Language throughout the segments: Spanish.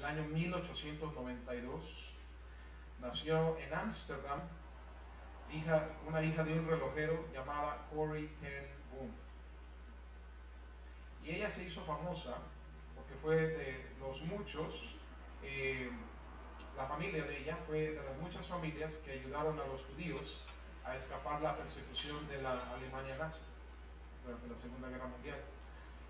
año 1892. Nació en Ámsterdam, una hija de un relojero llamada Corrie ten Boom. Y ella se hizo famosa porque fue de los muchos, la familia de ella fue de las muchas familias que ayudaron a los judíos a escapar la persecución de la Alemania nazi durante la Segunda Guerra Mundial.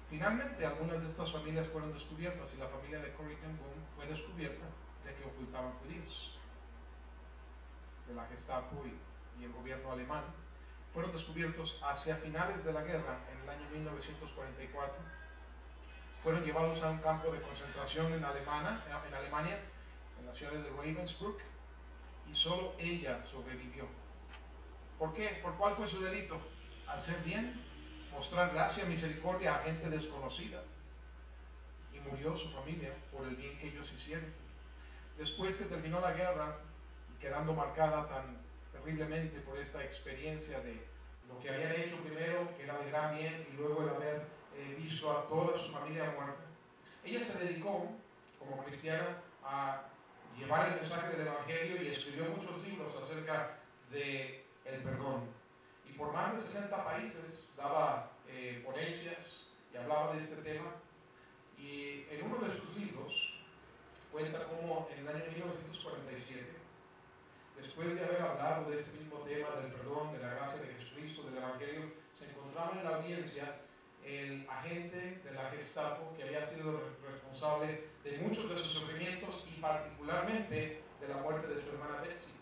Finalmente, algunas de estas familias fueron descubiertas y la familia de Corrie ten Boom fue descubierta de que ocultaban judíos de la Gestapo y el gobierno alemán. Fueron descubiertos hacia finales de la guerra, en el año 1944. Fueron llevados a un campo de concentración en Alemania, en la ciudad de Ravensbrück, y solo ella sobrevivió. ¿Por qué? ¿Por cuál fue su delito? Hacer bien, mostrar gracia, misericordia a gente desconocida. Y murió su familia por el bien que ellos hicieron. Después que terminó la guerra, quedando marcada tan terriblemente por esta experiencia de lo que habían hecho primero, que era de gran bien, y luego el haber visto a toda su familia muerta, ella se dedicó como cristiana a llevar el mensaje del Evangelio y escribió muchos libros acerca del perdón. Y por más de 60 países daba ponencias y hablaba de este tema. Y en uno de sus libros cuenta cómo en el año 1947, después de haber hablado de este mismo tema del perdón, de la gracia de Jesucristo, del Evangelio, se encontraba en la audiencia el agente de la Gestapo que había sido responsable de muchos de sus sufrimientos y particularmente de la muerte de su hermana Betsy.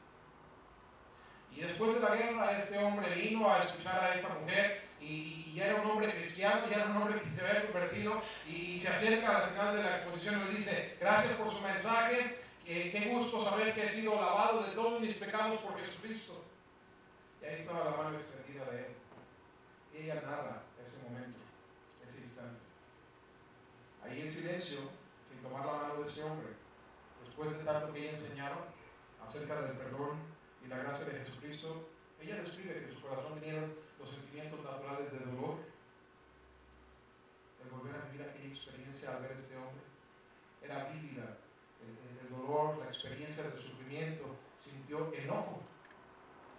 Y después de la guerra, este hombre vino a escuchar a esta mujer y ya era un hombre cristiano, ya era un hombre que se había convertido, y se acerca al final de la exposición y le dice: gracias por su mensaje, qué gusto saber que he sido lavado de todos mis pecados por Jesucristo. Y ahí estaba la mano extendida de él. Y ella narra ese momento, ese instante. Ahí en silencio, sin tomar la mano de ese hombre, después de tanto que ella enseñaron acerca del perdón y la gracia de Jesucristo, ella describe que en su corazón vinieron los sentimientos naturales de dolor, el volver a vivir aquella experiencia al ver a este hombre. Era vívida el dolor, la experiencia del sufrimiento, sintió enojo.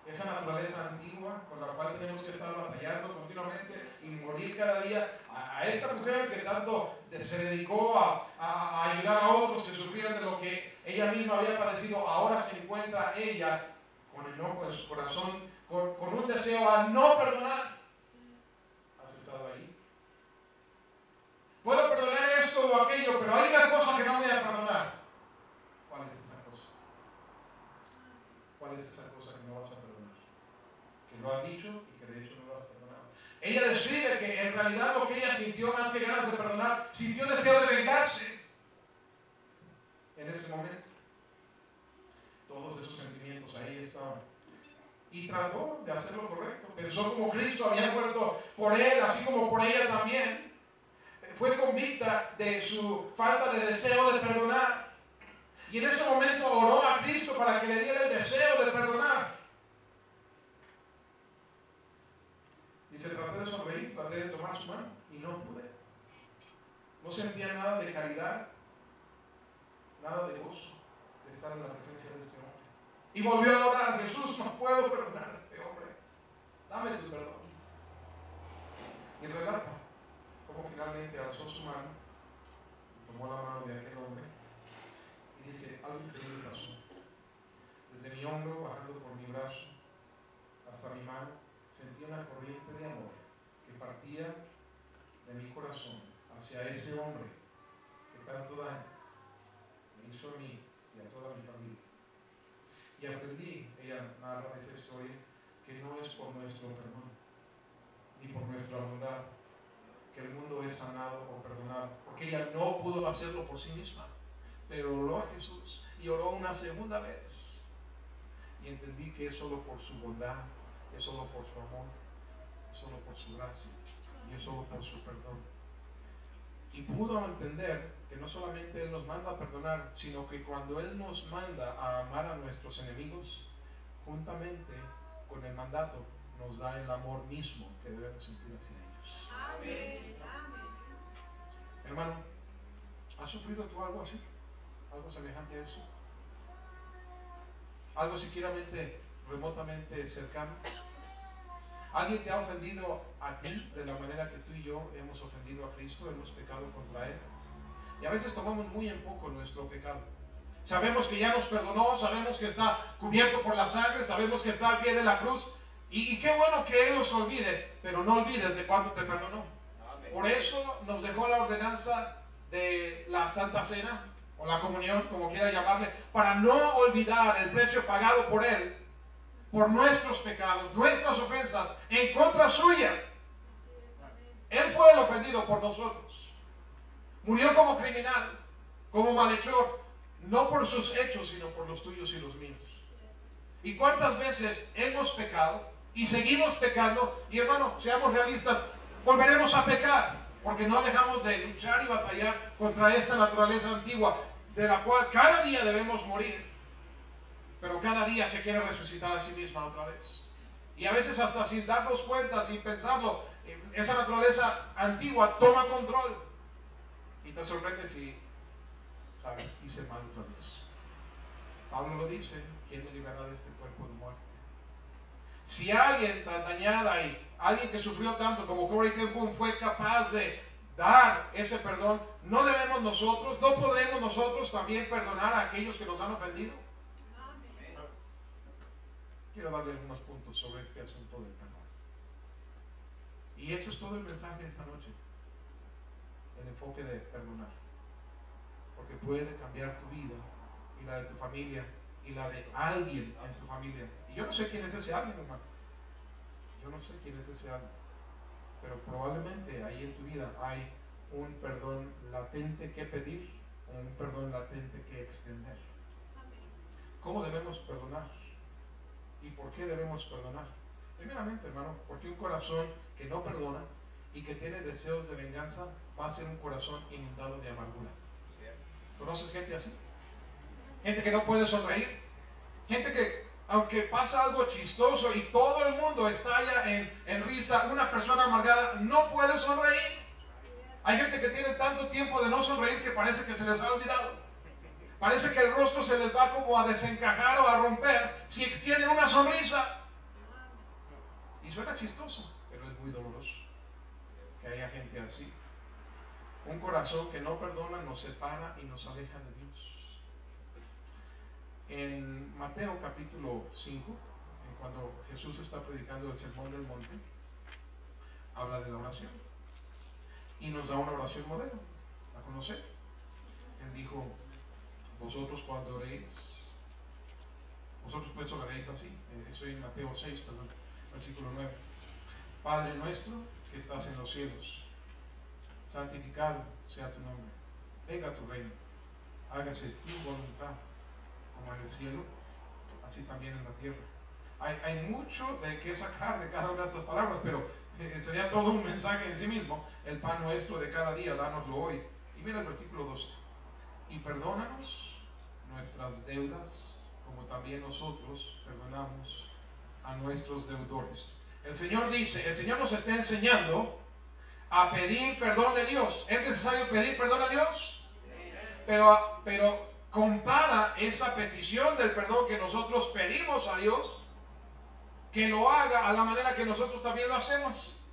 Esa naturaleza antigua con la cual tenemos que estar batallando continuamente y morir cada día. A esta mujer que tanto se dedicó a ayudar a otros que sufrían de lo que ella misma había padecido, ahora se encuentra ella con enojo en su corazón, con un deseo a no perdonar. ¿Has estado ahí? Puedo perdonar esto o aquello, pero hay una cosa que no voy a perdonar. ¿Cuál es esa cosa? ¿Cuál es esa cosa que no vas a perdonar? Que lo has dicho y que de hecho no lo has perdonado. Ella describe que en realidad lo que ella sintió, más que ganas de perdonar, sintió deseo de vengarse en ese momento. Todos esos sentimientos ahí estaban. Y trató de hacer lo correcto. Pensó como Cristo había muerto por él, así como por ella también. Fue convicta de su falta de deseo de perdonar. Y en ese momento oró a Cristo para que le diera el deseo de perdonar. Dice: traté de sonreír, traté de tomar su mano y no pude. No sentía nada de caridad, nada de gozo de estar en la presencia de este hombre. Y volvió a orar: Jesús, no puedo perdonar a este hombre, dame tu perdón. Y relata cómo finalmente alzó su mano, tomó la mano de aquel hombre y dice: algo increíble pasó. Desde mi hombro, bajando por mi brazo hasta mi mano, sentí una corriente de amor que partía de mi corazón hacia ese hombre que tanto daño me hizo a mí y a toda mi familia. Y aprendí, ella narra esa historia, que no es por nuestro perdón ni por nuestra bondad que el mundo es sanado o perdonado, porque ella no pudo hacerlo por sí misma, pero oró a Jesús y oró una segunda vez, y entendí que es solo por su bondad, es solo por su amor, es solo por su gracia y es solo por su perdón. Y pudo entender que no solamente Él nos manda a perdonar, sino que cuando Él nos manda a amar a nuestros enemigos, juntamente con el mandato nos da el amor mismo que debemos sentir hacia ellos. Amén. Hermano, ¿has sufrido tú algo así? algo semejante a eso, algo siquiera remotamente cercano. ¿Alguien te ha ofendido a ti de la manera que tú y yo hemos ofendido a Cristo, hemos pecado contra Él? Y a veces tomamos muy en poco nuestro pecado. Sabemos que ya nos perdonó, sabemos que está cubierto por la sangre, sabemos que está al pie de la cruz. Y qué bueno que Él nos olvide, pero no olvides de cuánto te perdonó. Por eso nos dejó la ordenanza de la Santa Cena, o la comunión, como quiera llamarle, para no olvidar el precio pagado por Él, por nuestros pecados, nuestras ofensas, en contra suya. Él fue el ofendido por nosotros. Murió como criminal, como malhechor, no por sus hechos, sino por los tuyos y los míos. ¿Y cuántas veces hemos pecado y seguimos pecando? Y hermano, seamos realistas, volveremos a pecar, porque no dejamos de luchar y batallar contra esta naturaleza antigua, de la cual cada día debemos morir, pero cada día se quiere resucitar a sí misma otra vez. Y a veces hasta sin darnos cuenta, sin pensarlo, esa naturaleza antigua toma control. Y te sorprende si, ¿sabes?, hice mal otra vez. Pablo lo dice: ¿quién me librará de este cuerpo de muerte? Si alguien tan dañada y alguien que sufrió tanto como Corrie ten Boom fue capaz de dar ese perdón, ¿no debemos nosotros, no podremos nosotros también perdonar a aquellos que nos han ofendido? Quiero darle algunos puntos sobre este asunto del perdón. Y eso es todo el mensaje de esta noche. El enfoque de perdonar. Porque puede cambiar tu vida y la de tu familia y la de alguien en tu familia. Y yo no sé quién es ese alguien, hermano. Yo no sé quién es ese alguien. Pero probablemente ahí en tu vida hay un perdón latente que pedir, o un perdón latente que extender. ¿Cómo debemos perdonar? ¿Y por qué debemos perdonar? Primeramente, hermano, porque un corazón que no perdona y que tiene deseos de venganza va a ser un corazón inundado de amargura. ¿Conoces gente así? Gente que no puede sonreír. Gente que, aunque pasa algo chistoso y todo el mundo estalla en risa, una persona amargada no puede sonreír. Hay gente que tiene tanto tiempo de no sonreír que parece que se les ha olvidado. Parece que el rostro se les va como a desencajar o a romper si extienden una sonrisa. Y suena chistoso, pero es muy doloroso que haya gente así. Un corazón que no perdona nos separa y nos aleja de Dios. En Mateo capítulo 5, cuando Jesús está predicando el sermón del monte, habla de la oración y nos da una oración modelo. ¿La conoce? Él dijo: vosotros cuando oréis, vosotros pues oraréis así. Estoy en Mateo 6, perdón, versículo 9. Padre nuestro que estás en los cielos, santificado sea tu nombre, venga tu reino, hágase tu voluntad, como en el cielo, así también en la tierra. Hay mucho de qué sacar de cada una de estas palabras, pero sería todo un mensaje en sí mismo. El pan nuestro de cada día, dánoslo hoy. Y mira el versículo 12. Y perdónanos nuestras deudas, como también nosotros perdonamos a nuestros deudores. El Señor dice, el Señor nos está enseñando a pedir perdón de Dios. ¿Es necesario pedir perdón a Dios? Pero compara esa petición del perdón que nosotros pedimos a Dios, que lo haga a la manera que nosotros también lo hacemos.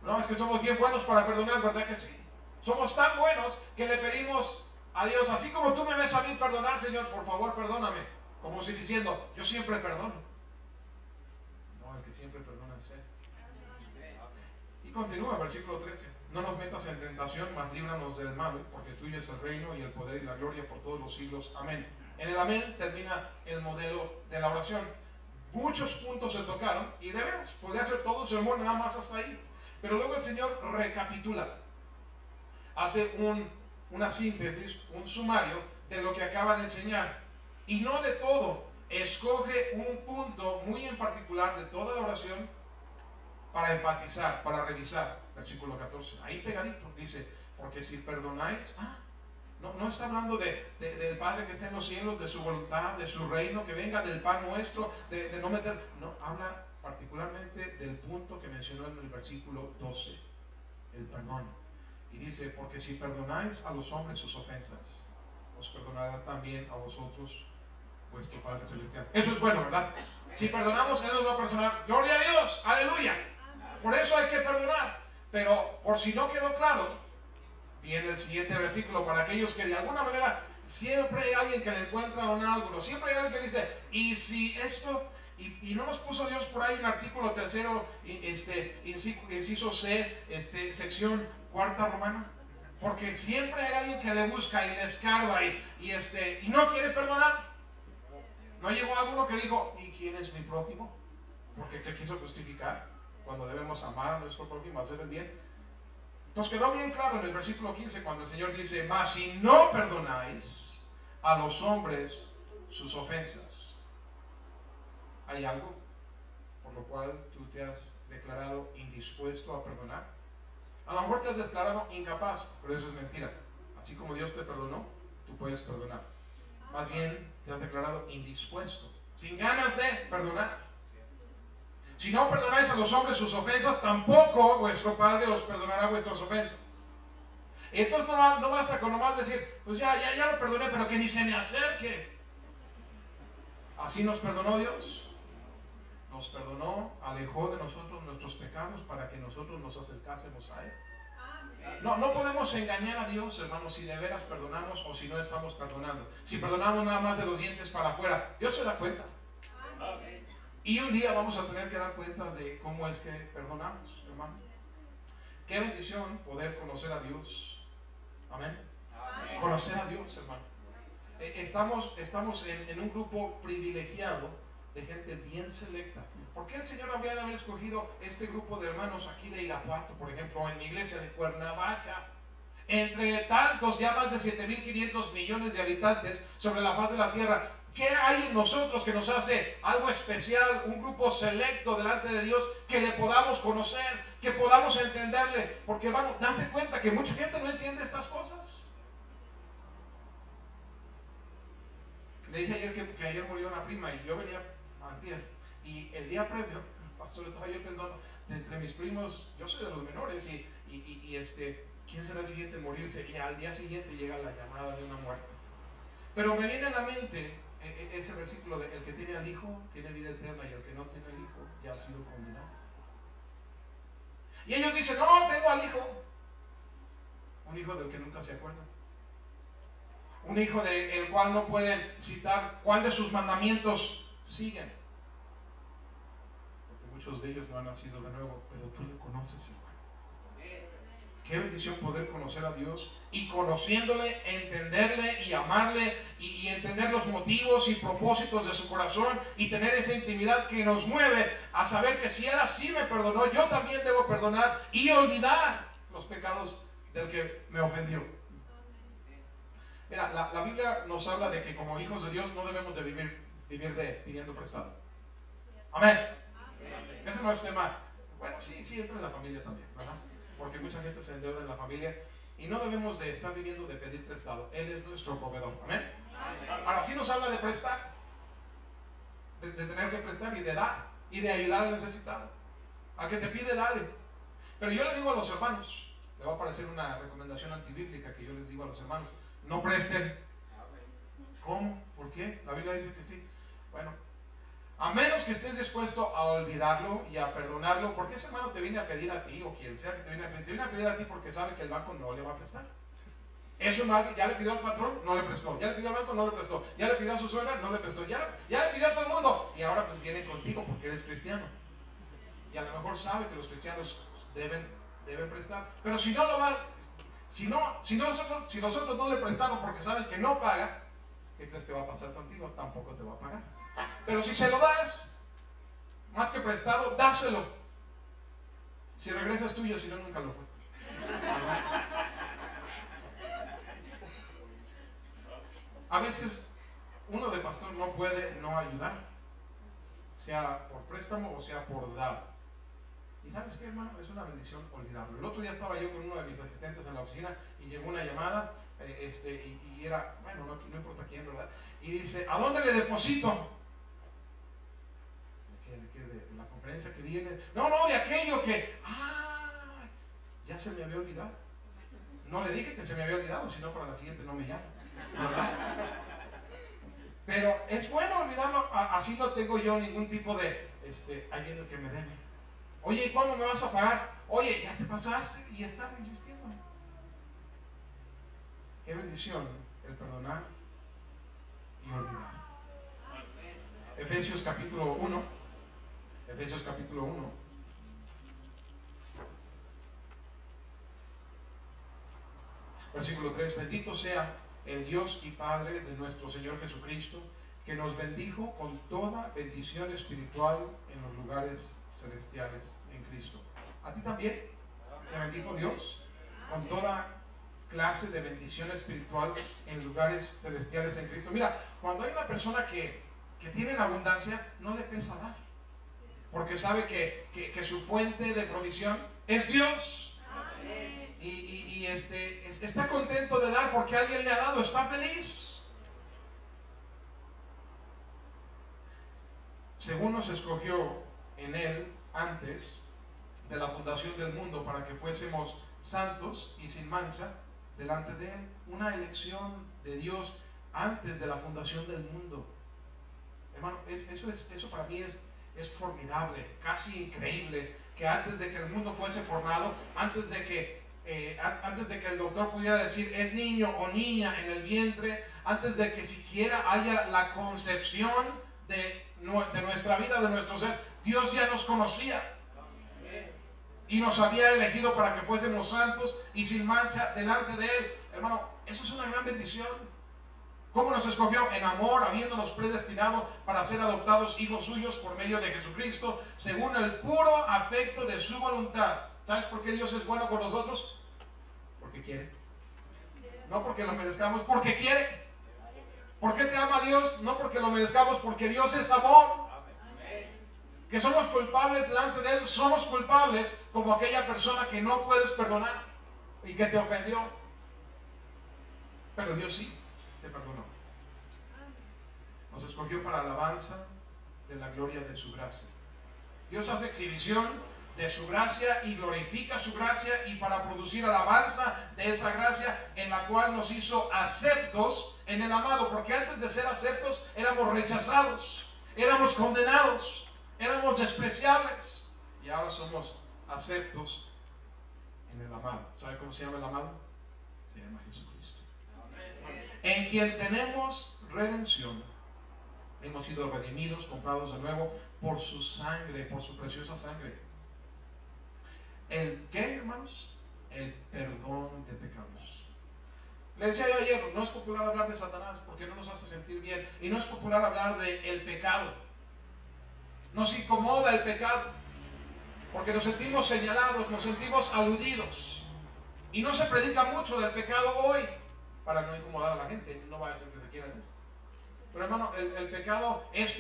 No, es que somos bien buenos para perdonar, ¿verdad que sí? Somos tan buenos que le pedimos a Dios: así como tú me ves a mí perdonar, Señor, por favor perdóname. Como si diciendo: yo siempre perdono. No, el que siempre perdona es Él. Y continúa, versículo 13. No nos metas en tentación, mas líbranos del mal, porque tuyo es el reino y el poder y la gloria por todos los siglos. Amén. En el amén termina el modelo de la oración. Muchos puntos se tocaron y de veras podría ser todo un sermón nada más hasta ahí. Pero luego el Señor recapitula, hace una síntesis, un sumario de lo que acaba de enseñar. Y no de todo, escoge un punto muy en particular de toda la oración para empatizar, para revisar. Versículo 14, ahí pegadito, dice: porque si perdonáis, no está hablando del Padre que está en los cielos, de su voluntad, de su reino, que venga del pan nuestro, de no meter, no, habla particularmente del punto que mencionó en el versículo 12, el perdón. Y dice, porque si perdonáis a los hombres sus ofensas, os perdonará también a vosotros vuestro Padre Celestial. Eso es bueno, ¿verdad? Si perdonamos, Él nos va a perdonar. Gloria a Dios, aleluya. Por eso hay que perdonar. Pero por si no quedó claro, viene el siguiente versículo para aquellos que de alguna manera siempre hay alguien que le encuentra un ángulo. Siempre hay alguien que dice, y si esto, y no nos puso Dios por ahí un artículo tercero, inciso C, sección cuarta romana. Porque siempre hay alguien que le busca y le escarba y no quiere perdonar. ¿No llegó alguno que dijo, ¿y quién es mi prójimo? Porque se quiso justificar cuando debemos amar a nuestro prójimo, hacer el bien. Nos quedó bien claro en el versículo 15 cuando el Señor dice, mas si no perdonáis a los hombres sus ofensas. ¿Hay algo por lo cual tú te has declarado indispuesto a perdonar? A lo mejor te has declarado incapaz, pero eso es mentira. Así como Dios te perdonó, tú puedes perdonar. Más bien te has declarado indispuesto, sin ganas de perdonar. Si no perdonáis a los hombres sus ofensas, tampoco vuestro Padre os perdonará vuestras ofensas. Entonces no basta con nomás decir, pues ya lo perdoné, pero que ni se me acerque. Así nos perdonó Dios. Nos perdonó, alejó de nosotros nuestros pecados para que nosotros nos acercásemos a Él. No podemos engañar a Dios, hermanos, si de veras perdonamos o si no estamos perdonando. Si perdonamos nada más de los dientes para afuera, Dios se da cuenta. Y un día vamos a tener que dar cuentas de cómo es que perdonamos, hermano. Qué bendición poder conocer a Dios. Amén. Conocer a Dios, hermano. Estamos en un grupo privilegiado de gente bien selecta. ¿Por qué el Señor habría de haber escogido este grupo de hermanos aquí de Irapuato, por ejemplo, o en mi iglesia de Cuernavaca? Entre tantos, ya más de 7.500 millones de habitantes sobre la faz de la tierra, ¿qué hay en nosotros que nos hace algo especial, un grupo selecto delante de Dios, que le podamos conocer, que podamos entenderle? Porque, hermano, date cuenta que mucha gente no entiende estas cosas. Le dije ayer que ayer murió una prima y yo venía antier, y el día previo, pastor, estaba yo pensando, de entre mis primos, yo soy de los menores, ¿quién será el siguiente en morirse? Y al día siguiente llega la llamada de una muerte. Pero me viene a la mente ese versículo de, el que tiene al Hijo tiene vida eterna, y el que no tiene al Hijo ya ha sido condenado. Y ellos dicen, no, tengo al Hijo. Un hijo del que nunca se acuerda. Un hijo del cual no pueden citar cuál de sus mandamientos siguen. Porque muchos de ellos no han nacido de nuevo, pero tú le conoces, hermano. Qué bendición poder conocer a Dios y conociéndole, entenderle y amarle y entender los motivos y propósitos de su corazón y tener esa intimidad que nos mueve a saber que si Él así me perdonó, yo también debo perdonar y olvidar los pecados del que me ofendió. Mira, la Biblia nos habla de que como hijos de Dios no debemos de vivir pidiendo prestado. Amén. Ese no es tema. Bueno, sí, entra en la familia también, ¿verdad? Porque mucha gente se endeuda en la familia y no debemos de estar viviendo de pedir prestado. Él es nuestro proveedor. Amén. Ahora sí nos habla de prestar, de tener que prestar y de dar y de ayudar al necesitado. Al que te pide, dale. Pero yo le digo a los hermanos, le va a parecer una recomendación antibíblica que yo les digo a los hermanos, no presten. ¿Cómo? ¿Por qué? La Biblia dice que sí. Bueno, a menos que estés dispuesto a olvidarlo y a perdonarlo, porque ese hermano te viene a pedir a ti, o quien sea que te viene a pedir a ti porque sabe que el banco no le va a prestar. Eso ya le pidió al patrón, no le prestó. Ya le pidió al banco, no le prestó. Ya le pidió a su suegra, no le prestó. Ya le pidió a todo el mundo. Y ahora pues viene contigo porque eres cristiano. Y a lo mejor sabe que los cristianos deben prestar. Pero si no lo va, si nosotros no le prestamos porque saben que no paga, ¿qué crees que va a pasar contigo? Tampoco te va a pagar. Pero si se lo das, más que prestado, dáselo. Si regresa es tuyo, si no, nunca lo fue. A veces uno de pastor no puede no ayudar, sea por préstamo o sea por dar. ¿Y sabes qué, hermano? Es una bendición olvidarlo. El otro día estaba yo con uno de mis asistentes en la oficina y llegó una llamada, y era, bueno, no importa quién, ¿verdad? Y dice, ¿a dónde le deposito? ¿De la conferencia que viene? No, de aquello que, ya se me había olvidado. No le dije que se me había olvidado, sino para la siguiente no me llamo, ¿verdad? Pero es bueno olvidarlo, así no tengo yo ningún tipo de, ahí viene el que me debe. Oye, ¿y cuándo me vas a pagar? Oye, ya te pasaste y estás insistiendo. Qué bendición el perdonar y olvidar. Efesios capítulo 1. Efesios capítulo 1. Versículo 3. Bendito sea el Dios y Padre de nuestro Señor Jesucristo, que nos bendijo con toda bendición espiritual en los lugares celestiales en Cristo. ¿A ti también te bendijo Dios con toda clase de bendición espiritual en lugares celestiales en Cristo? Mira, cuando hay una persona que tiene la abundancia, no le pesa dar, porque sabe que su fuente de provisión es Dios. Y está contento de dar porque alguien le ha dado, está feliz. Según nos escogió en Él antes de la fundación del mundo para que fuésemos santos y sin mancha delante de Él. Una elección de Dios antes de la fundación del mundo. Hermano, eso para mí es formidable, casi increíble, que antes de que el mundo fuese formado, antes de que el doctor pudiera decir es niño o niña en el vientre, antes de que siquiera haya la concepción de nuestra vida, de nuestro ser, Dios ya nos conocía y nos había elegido para que fuésemos santos y sin mancha delante de Él. Hermano, eso es una gran bendición. ¿Cómo nos escogió? En amor, habiéndonos predestinado para ser adoptados hijos suyos por medio de Jesucristo, según el puro afecto de su voluntad. ¿Sabes por qué Dios es bueno con nosotros? Porque quiere. No porque lo merezcamos, porque quiere. ¿Por qué te ama Dios? No porque lo merezcamos, porque Dios es amor. Que somos culpables delante de Él, somos culpables como aquella persona que no puedes perdonar y que te ofendió. Pero Dios sí te perdonó. Nos escogió para alabanza de la gloria de su gracia. Dios hace exhibición de su gracia y glorifica su gracia, y para producir alabanza de esa gracia en la cual nos hizo aceptos en el amado, porque antes de ser aceptos éramos rechazados, éramos condenados, éramos despreciables, y ahora somos aceptos en el amado. ¿Sabe cómo se llama el amado? Se llama Jesucristo, en quien tenemos redención. Hemos sido redimidos, comprados de nuevo por su sangre, por su preciosa sangre. ¿El qué, hermanos? El perdón de pecados. Le decía yo ayer, no es popular hablar de Satanás porque no nos hace sentir bien, y no es popular hablar de el pecado. Nos incomoda el pecado porque nos sentimos señalados, nos sentimos aludidos, y no se predica mucho del pecado hoy para no incomodar a la gente, no vaya a ser que se quieran ir. Pero hermano, el pecado, es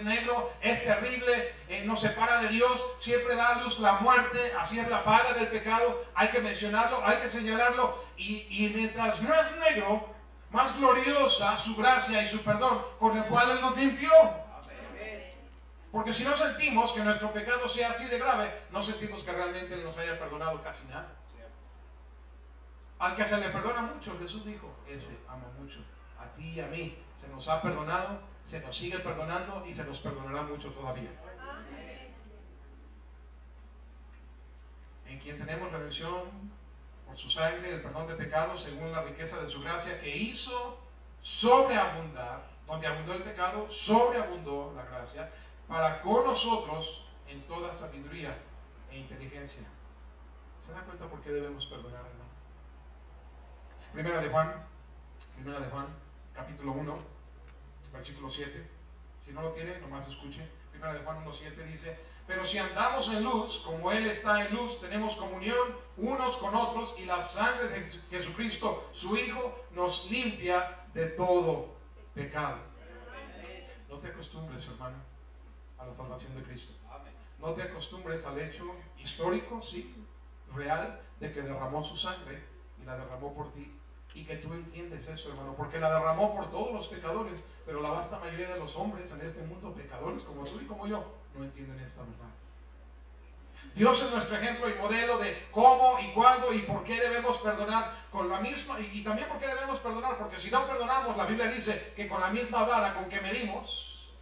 negro, es terrible, nos separa de Dios, siempre da a luz la muerte, así es la paga del pecado. Hay que mencionarlo, hay que señalarlo, y mientras más negro, más gloriosa su gracia y su perdón con el cual Él nos limpió. Porque si no sentimos que nuestro pecado sea así de grave, no sentimos que realmente Él nos haya perdonado casi nada. Al que se le perdona mucho, Jesús dijo, ese ama mucho. A ti y a mí se nos ha perdonado, se nos sigue perdonando y se nos perdonará mucho todavía. En quien tenemos redención por su sangre, el perdón de pecados según la riqueza de su gracia, que hizo sobreabundar, donde abundó el pecado, sobreabundó la gracia, para con nosotros en toda sabiduría e inteligencia. ¿Se da cuenta por qué debemos perdonar, hermano? Primera de Juan, capítulo 1, versículo 7. Si no lo tiene, nomás escuche. Primera de Juan 1:7 dice: pero si andamos en luz, como Él está en luz, tenemos comunión unos con otros, y la sangre de Jesucristo, su Hijo, nos limpia de todo pecado. No te acostumbres, hermano, a la salvación de Cristo. No te acostumbres al hecho histórico, sí, real, de que derramó su sangre y la derramó por ti. Y que tú entiendes eso, hermano, porque la derramó por todos los pecadores, pero la vasta mayoría de los hombres en este mundo, pecadores como tú y como yo, no entienden esta verdad. Dios es nuestro ejemplo y modelo de cómo y cuándo y por qué debemos perdonar con la misma, y también por qué debemos perdonar, porque si no perdonamos, la Biblia dice que con la misma vara con que medimos,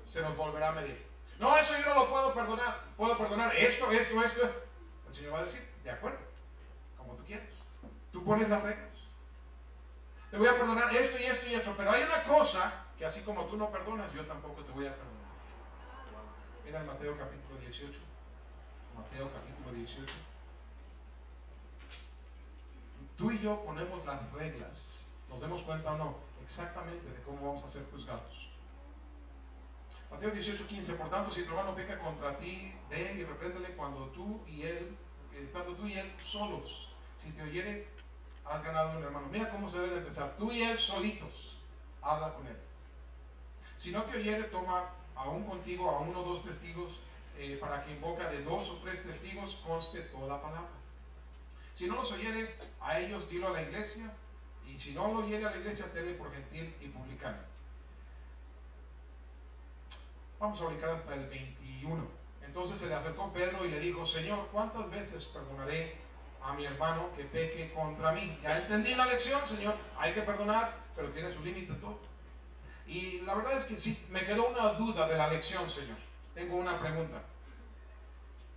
se nos volverá a medir. No, eso yo no lo puedo perdonar esto. El Señor va a decir, de acuerdo, como tú quieres. Tú pones las reglas. Te voy a perdonar esto y esto y esto, pero hay una cosa que así como tú no perdonas, yo tampoco te voy a perdonar. Mira en Mateo capítulo 18. Mateo capítulo 18. Tú y yo ponemos las reglas, nos demos cuenta o no, exactamente de cómo vamos a ser juzgados. Mateo 18:15. Por tanto, si tu hermano peca contra ti, ve y repréndele cuando tú y él, estando tú y él solos. Si te oyere, has ganado un hermano. Mira cómo se debe de empezar. Tú y él solitos, habla con él. Si no te oyere, toma aún contigo a 1 o 2 testigos, para que en boca de 2 o 3 testigos conste toda palabra. Si no los oyere, a ellos dilo a la iglesia, y si no lo oyere a la iglesia, tenle por gentil y publicano. Vamos a brincar hasta el 21. Entonces se le acercó Pedro y le dijo: Señor, ¿cuántas veces perdonaré a mi hermano que peque contra mí? Ya entendí la lección, Señor, hay que perdonar, pero tiene su límite todo. Y la verdad es que sí, me quedó una duda de la lección, Señor. Tengo una pregunta.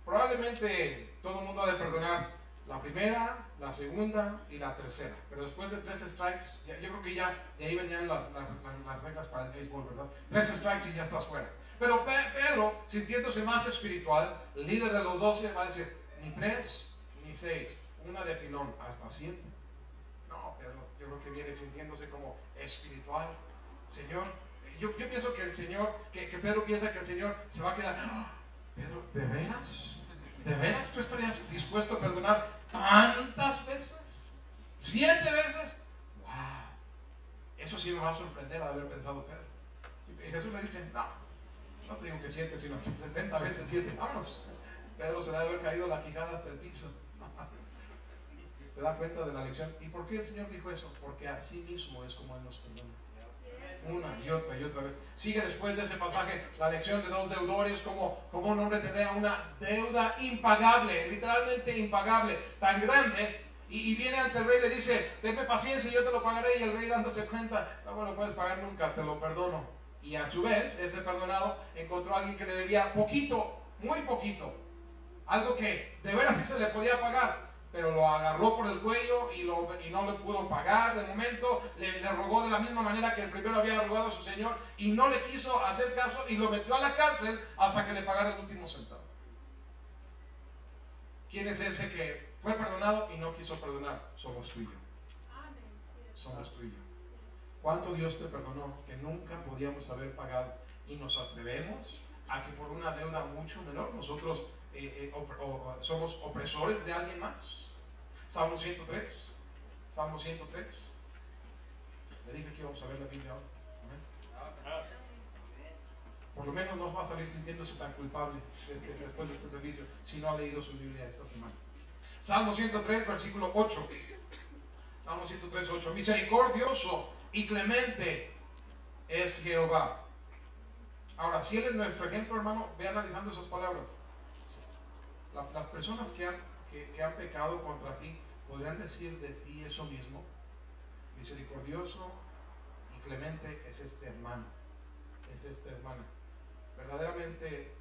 Probablemente todo el mundo ha de perdonar la primera, la segunda y la tercera, pero después de 3 strikes, yo creo que ya de ahí venían las reglas para el béisbol, ¿verdad? 3 strikes y ya estás fuera. Pero Pedro, sintiéndose más espiritual, el líder de los 12, va a decir: ni 3 ni 6, una de pilón, hasta 7. No, Pedro, yo creo que viene sintiéndose como espiritual. Señor, yo pienso que el Señor, que Pedro piensa que el Señor se va a quedar. ¡Oh! Pedro, ¿de veras? ¿De veras tú estarías dispuesto a perdonar tantas veces? 7 veces. ¡Wow! Eso sí me va a sorprender de haber pensado Pedro. Y Jesús le dice: no te digo que 7, sino 70 veces 7. Vámonos. Pedro se le ha de haber caído la quijada hasta el piso. Se da cuenta de la lección. ¿Y por qué el Señor dijo eso? Porque así mismo es como Él nos perdona. Una y otra vez. Sigue después de ese pasaje la lección de 2 deudores, como un hombre tenía una deuda impagable, literalmente impagable, tan grande, y viene ante el rey y le dice: tenme paciencia y yo te lo pagaré. Y el rey, dándose cuenta: no me lo puedes pagar nunca, te lo perdono. Y a su vez, ese perdonado encontró a alguien que le debía poquito, muy poquito, algo que de veras sí se le podía pagar, pero lo agarró por el cuello y no le pudo pagar de momento. Le rogó de la misma manera que el primero había rogado a su señor, y no le quiso hacer caso y lo metió a la cárcel hasta que le pagara el último centavo. ¿Quién es ese que fue perdonado y no quiso perdonar? Somos tú y yo. Somos tú y yo. ¿Cuánto Dios te perdonó que nunca podíamos haber pagado? Y nos atrevemos a que por una deuda mucho menor nosotros somos opresores de alguien más. Salmo 103. Salmo 103. Le dije que íbamos a ver la Biblia ahora. Por lo menos no va a salir sintiéndose tan culpable después de este servicio, si no ha leído su Biblia esta semana. Salmo 103, versículo 8. Salmo 103, 8. Misericordioso y clemente es Jehová. Ahora, si Él es nuestro ejemplo, hermano, ve analizando esas palabras. Las personas que han pecado contra ti podrían decir de ti eso mismo. Misericordioso y clemente es este hermano, es esta hermana. Verdaderamente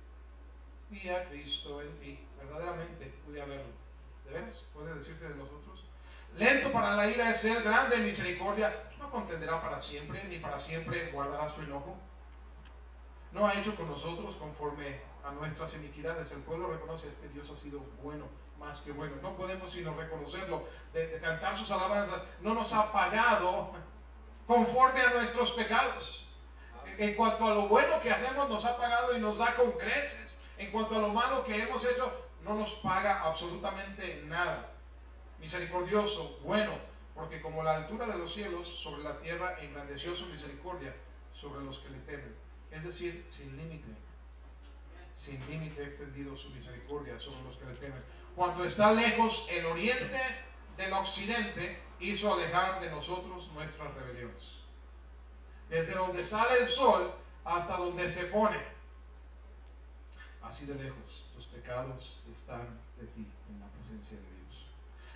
vi a Cristo en ti, verdaderamente pude haberlo. ¿De veras? ¿Puede decirse de nosotros? Lento para la ira es Él, grande en misericordia, no contenderá para siempre, ni para siempre guardará su enojo. No ha hecho con nosotros conforme a nuestras iniquidades. El pueblo reconoce que Dios ha sido bueno, más que bueno. No podemos sino reconocerlo, de cantar sus alabanzas. No nos ha pagado conforme a nuestros pecados. En cuanto a lo bueno que hacemos, nos ha pagado y nos da con creces. En cuanto a lo malo que hemos hecho, no nos paga absolutamente nada. Misericordioso, bueno, porque como la altura de los cielos sobre la tierra, engrandeció su misericordia sobre los que le temen. Es decir, sin límite extendido su misericordia sobre los que le temen. Cuando está lejos el oriente del occidente, hizo alejar de nosotros nuestras rebeliones. Desde donde sale el sol hasta donde se pone. así de lejos tus pecados están de ti en la presencia de Dios.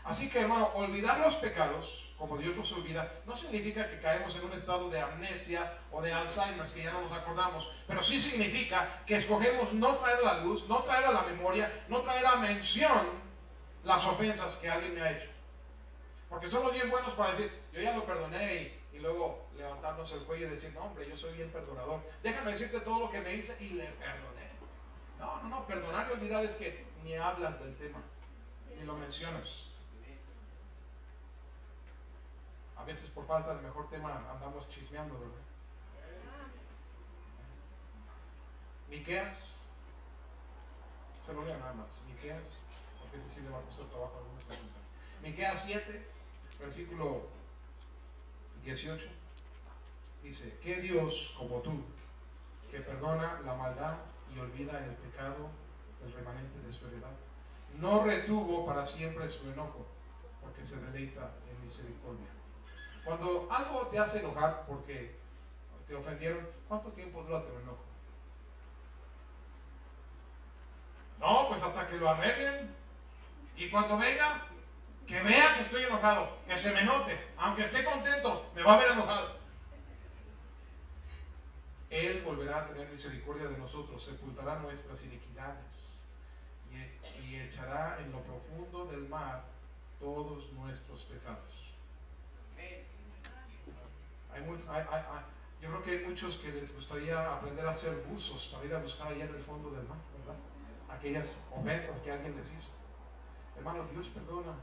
Así que, hermano, olvidar los pecados, como Dios los olvida, no significa que caemos en un estado de amnesia o de Alzheimer, que ya no nos acordamos, pero sí significa que escogemos no traer a la luz, no traer a la memoria, no traer a mención las ofensas que alguien me ha hecho. Porque somos bien buenos para decir, yo ya lo perdoné, y luego levantarnos el cuello y decir, no, hombre, yo soy bien perdonador. Déjame decirte todo lo que me hice y le perdoné. No, perdonar y olvidar es que ni hablas del tema, ni lo mencionas. A veces por falta del mejor tema andamos chismeando, ¿verdad? Miqueas, se lo leo nada más. Miqueas, porque ese sí le va a costar trabajo a algunos. Miqueas 7, versículo 18, dice: ¿qué Dios como tú, que perdona la maldad y olvida el pecado del remanente de su heredad? No retuvo para siempre su enojo, porque se deleita en misericordia. Cuando algo te hace enojar porque te ofendieron, ¿cuánto tiempo dura tu enojo? No, pues hasta que lo arreglen. Y cuando venga, que vea que estoy enojado, que se me note. Aunque esté contento, me va a ver enojado. Él volverá a tener misericordia de nosotros, sepultará nuestras iniquidades y echará en lo profundo del mar todos nuestros pecados. Yo creo que hay muchos que les gustaría aprender a hacer buzos para ir a buscar allá en el fondo del mar, ¿verdad? Aquellas ofensas que alguien les hizo. Hermano, Dios perdona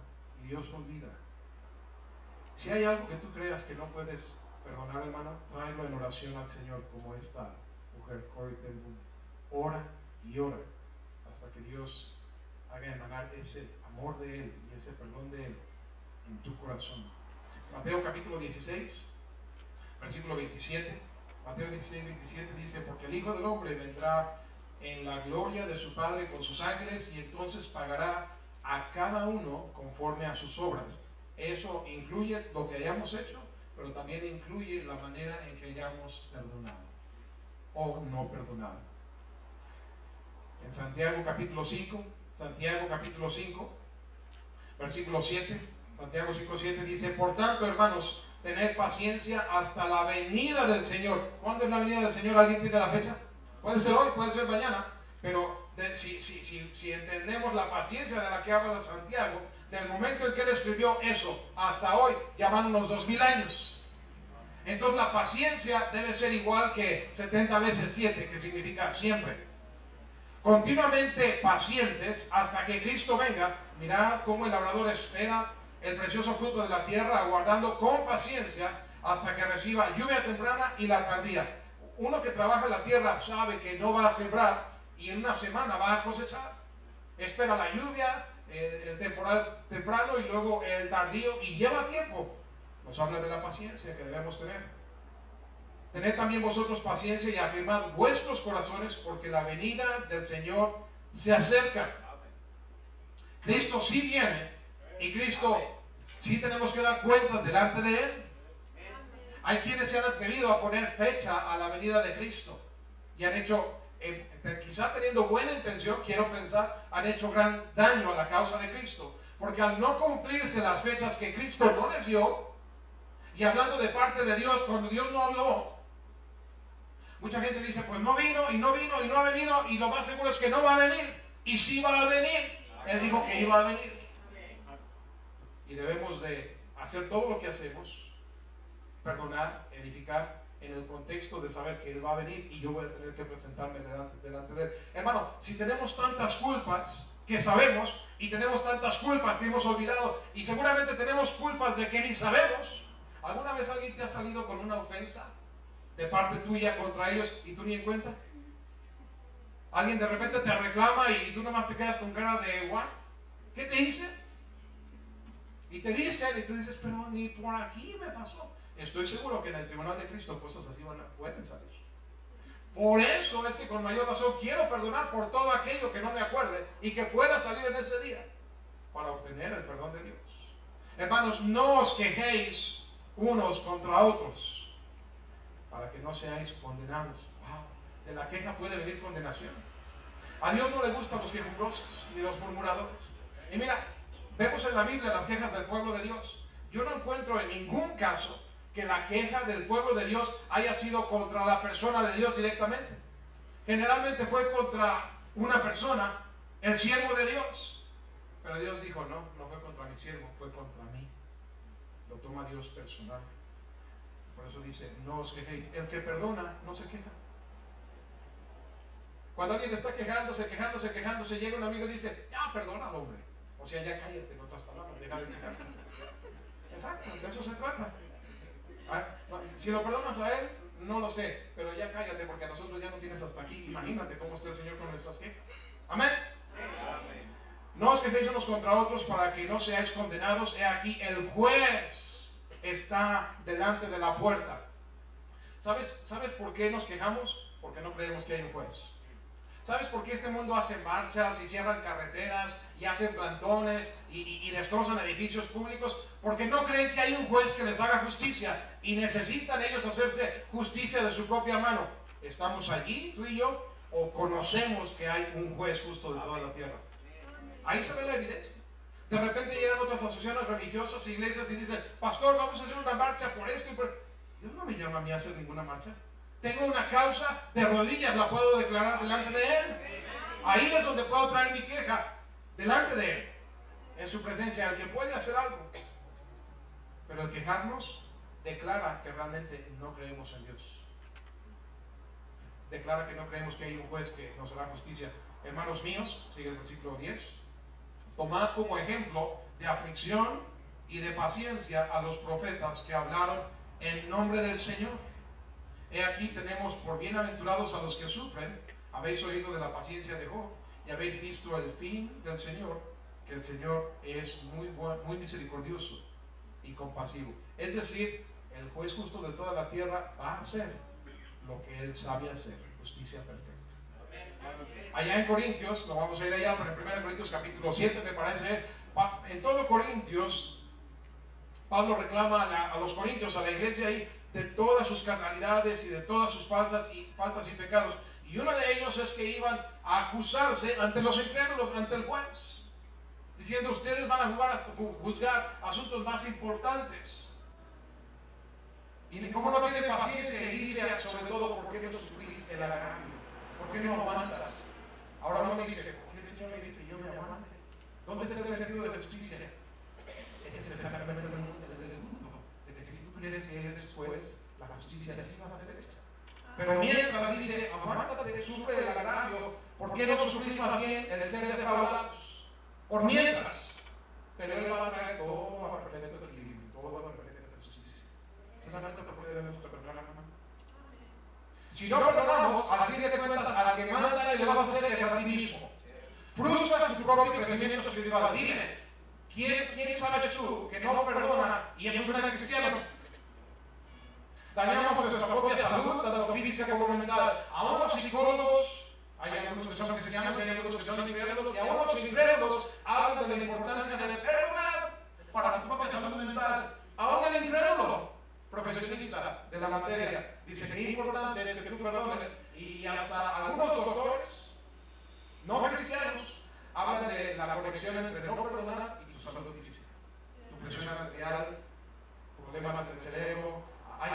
y Dios olvida. Si hay algo que tú creas que no puedes perdonar, hermano, tráelo en oración al Señor, como esta mujer, Corrie ten Boom. Ora y ora hasta que Dios haga emanar ese amor de Él y ese perdón de Él en tu corazón. Mateo capítulo 16, versículo 27. Mateo 16, 27 dice: porque el Hijo del Hombre vendrá en la gloria de su Padre con sus ángeles, y entonces pagará a cada uno conforme a sus obras. Eso incluye lo que hayamos hecho, pero también incluye la manera en que hayamos perdonado o no perdonado. En Santiago capítulo 5, versículo 7, Santiago 5, 7 dice: por tanto, hermanos, tened paciencia hasta la venida del Señor. ¿Cuándo es la venida del Señor? ¿Alguien tiene la fecha? Puede ser hoy, puede ser mañana, pero si entendemos la paciencia de la que habla Santiago, del momento en que él escribió eso hasta hoy, ya van unos 2000 años. Entonces la paciencia debe ser igual que 70 veces 7, que significa siempre. Continuamente pacientes hasta que Cristo venga. Mirad cómo el labrador espera el precioso fruto de la tierra, aguardando con paciencia hasta que reciba lluvia temprana y la tardía. Uno que trabaja en la tierra sabe que no va a sembrar y en una semana va a cosechar. Espera la lluvia, el temporal temprano y luego el tardío, y lleva tiempo. Nos habla de la paciencia que debemos tener. Tened también vosotros paciencia y afirmad vuestros corazones, porque la venida del Señor se acerca. Cristo sí viene, y Cristo sí tenemos que dar cuentas delante de Él. Hay quienes se han atrevido a poner fecha a la venida de Cristo y han hecho, quizá teniendo buena intención, quiero pensar, han hecho gran daño a la causa de Cristo, porque al no cumplirse las fechas que Cristo no les dio, y hablando de parte de Dios, cuando Dios no habló, mucha gente dice: pues no vino y no vino y no ha venido, y lo más seguro es que no va a venir, y sí va a venir. Él dijo que iba a venir, y debemos de hacer todo lo que hacemos, perdonar, edificar, en el contexto de saber que Él va a venir y yo voy a tener que presentarme delante de Él. Hermano, si tenemos tantas culpas que sabemos, y tenemos tantas culpas que hemos olvidado, y seguramente tenemos culpas de que ni sabemos. ¿Alguna vez alguien te ha salido con una ofensa de parte tuya contra ellos y tú ni en cuenta? Alguien de repente te reclama y tú nomás te quedas con cara de ¿what? ¿Qué te hice? Y te dicen y tú dices: pero ni por aquí me pasó. Estoy seguro que en el tribunal de Cristo cosas así pueden salir. Por eso es que con mayor razón quiero perdonar por todo aquello que no me acuerde y que pueda salir en ese día, para obtener el perdón de Dios. Hermanos, no os quejéis unos contra otros, para que no seáis condenados. Wow. De la queja puede venir condenación. A Dios no le gustan los quejumbrosos ni los murmuradores. Y mira, vemos en la Biblia las quejas del pueblo de Dios. Yo no encuentro en ningún caso que la queja del pueblo de Dios haya sido contra la persona de Dios directamente. Generalmente fue contra una persona, el siervo de Dios. Pero Dios dijo, no, no fue contra mi siervo, fue contra mí. Lo toma Dios personal. Por eso dice, no os quejéis. El que perdona no se queja. Cuando alguien está quejándose, llega un amigo y dice, ya perdona al hombre. O sea, ya cállate, en otras palabras, deja de quejarte. Exacto, de eso se trata. Si lo perdonas a él, no lo sé, pero ya cállate porque a nosotros ya no tienes hasta aquí. Imagínate cómo está el Señor con nuestras quejas. Amén. No os quejéis unos contra otros para que no seáis condenados. He aquí, el juez está delante de la puerta. ¿Sabes por qué nos quejamos? Porque no creemos que hay un juez. ¿Sabes por qué este mundo hace marchas y cierran carreteras y hacen plantones y destrozan edificios públicos? Porque no creen que hay un juez que les haga justicia y necesitan ellos hacerse justicia de su propia mano. ¿Estamos allí, tú y yo, o conocemos que hay un juez justo de toda la tierra? Ahí se ve la evidencia. De repente llegan otras asociaciones religiosas, iglesias y dicen, pastor, vamos a hacer una marcha por esto y por... Dios no me llama a mí a hacer ninguna marcha. Tengo una causa, de rodillas la puedo declarar delante de Él. Ahí es donde puedo traer mi queja, delante de Él, en su presencia. El que puede hacer algo. Pero el quejarnos declara que realmente no creemos en Dios. Declara que no creemos que hay un juez que nos hará justicia. Hermanos míos, sigue el versículo 10. Tomad como ejemplo de aflicción y de paciencia a los profetas que hablaron en nombre del Señor. He aquí tenemos por bienaventurados a los que sufren. Habéis oído de la paciencia de Job y habéis visto el fin del Señor, que el Señor es muy misericordioso y compasivo. Es decir, el juez justo de toda la tierra va a hacer lo que Él sabe hacer, justicia perfecta. Allá en Corintios, no vamos a ir allá, pero en 1 Corintios capítulo 7 me parece, en todo Corintios, Pablo reclama a los corintios, a la iglesia ahí, de todas sus carnalidades y de todas sus faltas y pecados. Y uno de ellos es que iban a acusarse ante los incrédulos, ante el juez, diciendo, ustedes van a juzgar asuntos más importantes. Y como no tienen paciencia, y dice sobre todo, ¿por qué no sufrís el agravio? ¿Por qué no aguantas? Ahora uno dice, ¿por qué el Señor me dice que yo me aguante? ¿Dónde está el sentido de justicia? Ese es exactamente el punto de que si tú crees que Él es juez, la justicia sí va a ser hecha. Pero mientras dice, aguántate, sufre el agravio, ¿por qué no sufrís más bien el ser defraudados? Por mientras. Pero Él va a traer todo a perfecto equilibrio, todo a perfecta justicia. ¿Exactamente por qué debemos perdonar, hermano? Si no perdonamos, al fin de cuentas, a la que más daño le vas a hacer es a ti mismo. Frustras tu propio crecimiento espiritual. Dime, ¿quién sabes tú que no perdona y es un gran cristiano? Dañamos nuestra propia salud, tanto física como mental. Aún los psicólogos, hay algunos que son cristianos, hay algunos que son incrédulos, y aún los incrédulos hablan de la importancia de perdonar para tu propia salud mental. Aún el incrédulo, profesionista de la materia, dice que importante es que tú perdones, y hasta algunos doctores no cristianos hablan de la conexión entre no perdonar y tu salud física, tu presión arterial, problemas del cerebro. Hay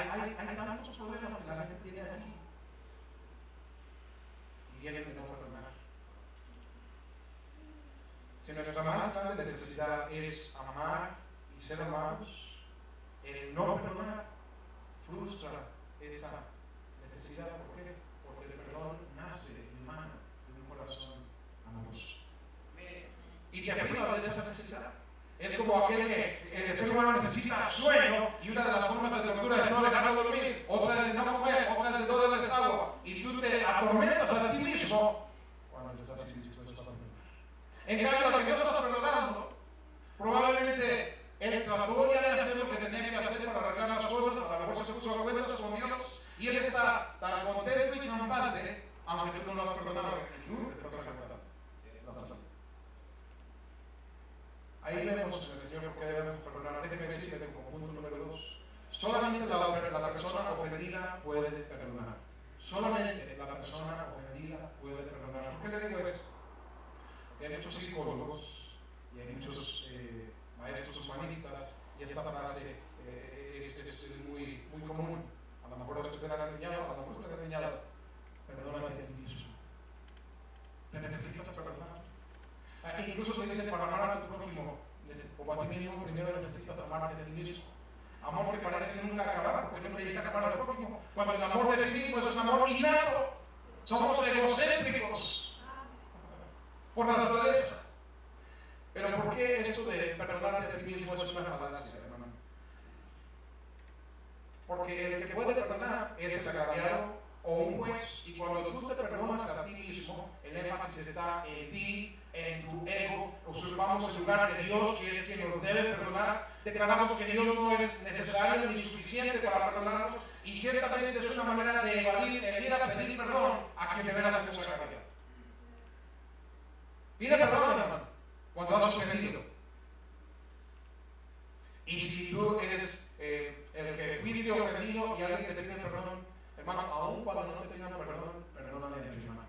tantos problemas que la gente tiene aquí y vienen de no perdonar. Si nuestra más grande necesidad es amar y ser amados, el no perdonar frustra esa necesidad. ¿Por qué? Porque el perdón nace y emana de un corazón amoroso. Y te priva de esa necesidad. Es como aquel que el ser humano necesita sueño y una de las formas de tortura es no dejarlo dormir, otra es de no comer, otra es de no darles agua, y tú te atormentas a ti mismo cuando te estás indispuesto a dormir. En cambio, lo que Dios está perdonando, probablemente Él trató ya de hacer lo que tenía que hacer para arreglar las cosas, a lo mejor se puso a cuentas con Dios, y Él está tan contento y triunfante, aunque tú no lo has perdonado, y tú te estás aguantando la salud. Ahí vemos en el Señor por qué debemos perdonar. Déjeme decirle como punto número 2, solamente la persona ofendida puede perdonar. Solamente la persona ofendida puede perdonar. ¿Por qué le digo esto? Porque hay muchos psicólogos y hay muchos maestros humanistas, y esta frase es muy, muy común. A lo mejor usted se la ha enseñado, a lo mejor usted se la ha enseñado. Perdónate a ti mismo. Te necesitas perdonar. Incluso se dice, para amar a tu prójimo o a ti mismo, primero necesitas amarte a ti mismo. Amor que parece nunca acabar, porque nunca llega a amar al prójimo. Cuando el amor de sí mismo es un amor innato. Somos egocéntricos por naturaleza. Pero ¿por qué esto de perdonarte a ti mismo es una falacia, hermano? Porque el que puede perdonar es el agraviado o un juez, y cuando tú te perdonas a ti mismo, el énfasis está en ti, en tu ego. Usurpamos el lugar de Dios, que es quien nos debe perdonar. Declaramos que Dios no es necesario ni suficiente para perdonarnos, y ciertamente es una manera de evadir el ir a pedir perdón a quien de veras hemos agraviado. Pide perdón, hermano, cuando has ofendido. Y si tú eres el que fuiste ofendido y alguien te pide perdón, hermano, aun cuando no te pidan perdón, perdóname a mi hermano.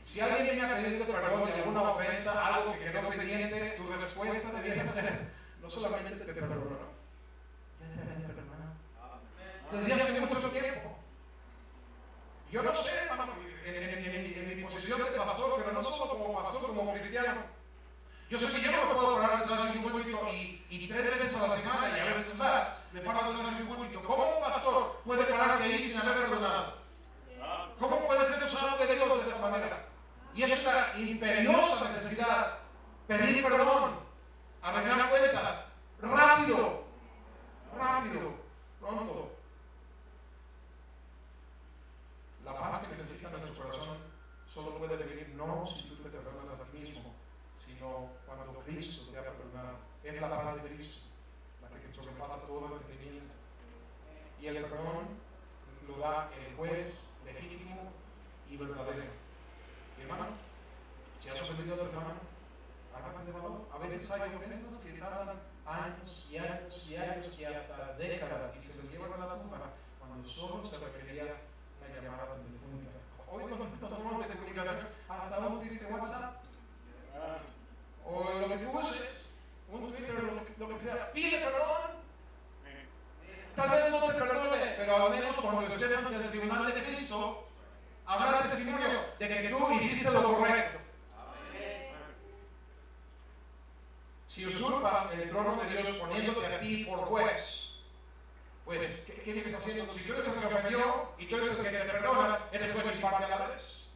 Si alguien viene a pedirte perdón de alguna ofensa, algo que quedó pendiente, tu respuesta debería ser: no solamente te perdono, ya te había perdonado desde hace mucho tiempo. Yo no sé, hermano, en mi posición de pastor, pero no solo como pastor, como cristiano. Yo sé que yo no me puedo parar detrás de un púlpito y 3 veces a la semana, y a veces más, me paro detrás de un púlpito. ¿Cómo un pastor puede pararse ahí sin haber perdonado? ¿Cómo puede ser usado de Dios de esa manera? Y es una imperiosa necesidad pedir perdón, arreglar cuentas, rápido, pronto. La paz que necesita nuestro corazón solo puede venir no si tú te perdonas a ti mismo, sino cuando Cristo te ha perdonado. Es la paz de Cristo la que sobrepasa todo entendimiento. Y el perdón lo da el juez legítimo y verdadero. Mi hermano, si has ofendido a tu hermano, hágate de valor. A veces hay ofensas que tardan años y años y años y hasta décadas y se lo llevan a la tumba, cuando solo se requería una llamada telefónica. Hoy con estas formas de comunicación, hasta un triste WhatsApp, o lo que tú uses, un Twitter, lo que sea, pide perdón. Tal vez no te perdone, pero al menos cuando estés ante el tribunal de Cristo, habrá testimonio de que tú hiciste lo correcto. Si usurpas el trono de Dios poniéndote a ti por juez, pues, ¿qué estás haciendo? Si tú eres el que ofendió y tú eres el que te perdonas, eres juez y parte a la vez.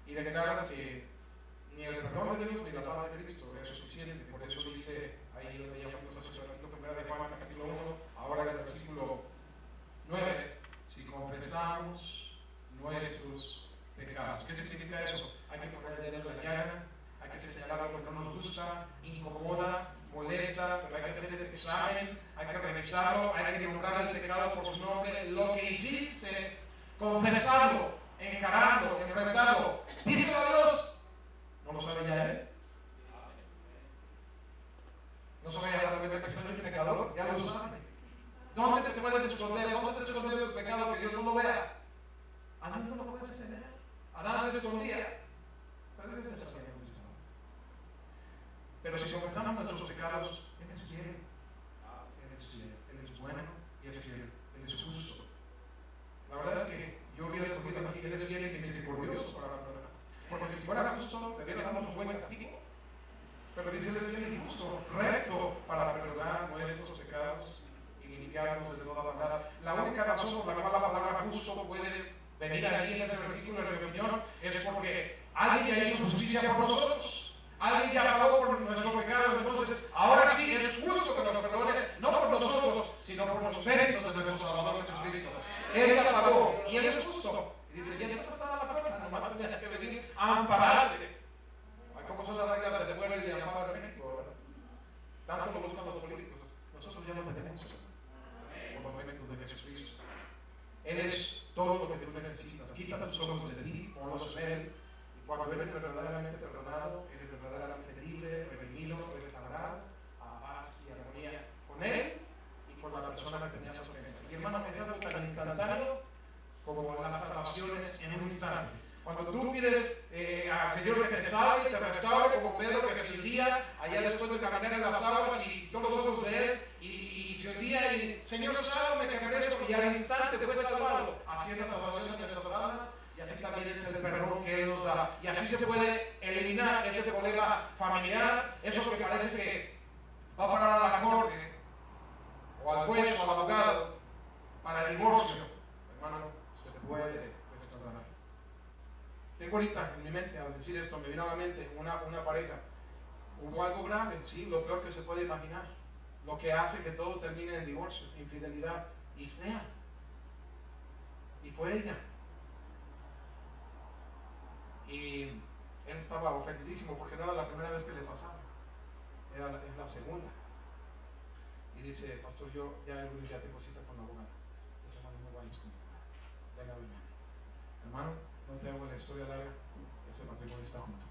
Y declaras que ni el perdón de Dios ni la paz de Cristo es suficiente. Por eso dice ahí donde ya fuimos hace un ratito, 1 de Juan capítulo 1, ahora en el versículo 9, si confesamos nuestros pecados. ¿Qué significa eso? Hay que poner el dedo en la llaga, hay que señalar algo que no nos gusta, incomoda, molesta, pero hay que hacer ese examen, hay que revisarlo, hay que nombrar el pecado por su nombre. Lo que hiciste, confesarlo, encararlo, enfrentarlo. Díselo a Dios. ¿No lo sabe ya Él? ¿No sabe ya la cuenta que soy un pecador? Ya lo sabe. ¿Dónde te puedes esconder? ¿Dónde está escondido el pecado que Dios no lo vea? Adán no lo puedes hacer. Adán se escondía. Pero Dios ya sabía dónde estaba. Pero si confesamos nuestros pecados, Él es fiel. Él es fiel. Él es bueno y es fiel. Él es justo. La verdad es que yo hubiera escogido aquí, Él es fiel y misericordioso para perdonar. Porque si fuera justo, debiera darnos un buen castigo. Pero dice Él es fiel y justo, recto para perdonar nuestros pecados y limpiarnos de toda maldad. La única razón por la cual la palabra justo puede venir ahí en ese versículo, en mi opinión, es porque alguien ya hizo justicia por nosotros. Alguien ya pagó por nuestro pecado. Entonces, ahora sí es justo que nos perdone, no por nosotros, sino por los méritos de nuestro Salvador Jesucristo. Él ya pagó y Él es justo. Y dice, ya está dada la cuenta, nomás tendrías que venir a ampararte. ¿Cómo son las reglas de fuera y de amparo en México, verdad? Tanto lo buscan los políticos. Nosotros ya lo tenemos eso, por los méritos de Jesucristo. Él es todo lo que tú necesitas. Quita tus ojos de ti, ponlos en Él. Y cuando eres verdaderamente perdonado, eres verdaderamente libre, redimido, restaurado a paz y armonía con Él y con la persona que tenías ofensas. Y hermano, Cuando tú pides al Señor que te salve y te restaure, como Pedro que se hundía allá después de caminar en las aguas y todos los ojos de él, y se hundía y Señor, sálvame que merezco, y al instante te fue salvado. Así es la salvación de nuestras almas, y así también es el perdón que Él nos da. Y así se puede eliminar ese problema familiar, eso que parece que va a parar a la corte, o al juez, o al abogado, para el divorcio. Hermano, se puede restaurar. Tengo ahorita en mi mente, al decir esto, me vino a la mente una pareja. Hubo algo grave, sí, lo peor que se puede imaginar. Lo que hace que todo termine en divorcio, infidelidad y fea. Y fue ella. Y él estaba ofendidísimo porque no era la primera vez que le pasaba. Es la segunda. Y dice, pastor, yo ya el lunes ya tengo cita con la abogada. Dice, hermano, no vayas conmigo. Ven a verme. Hermano, no te hago la historia larga. Ese matrimonio está junto.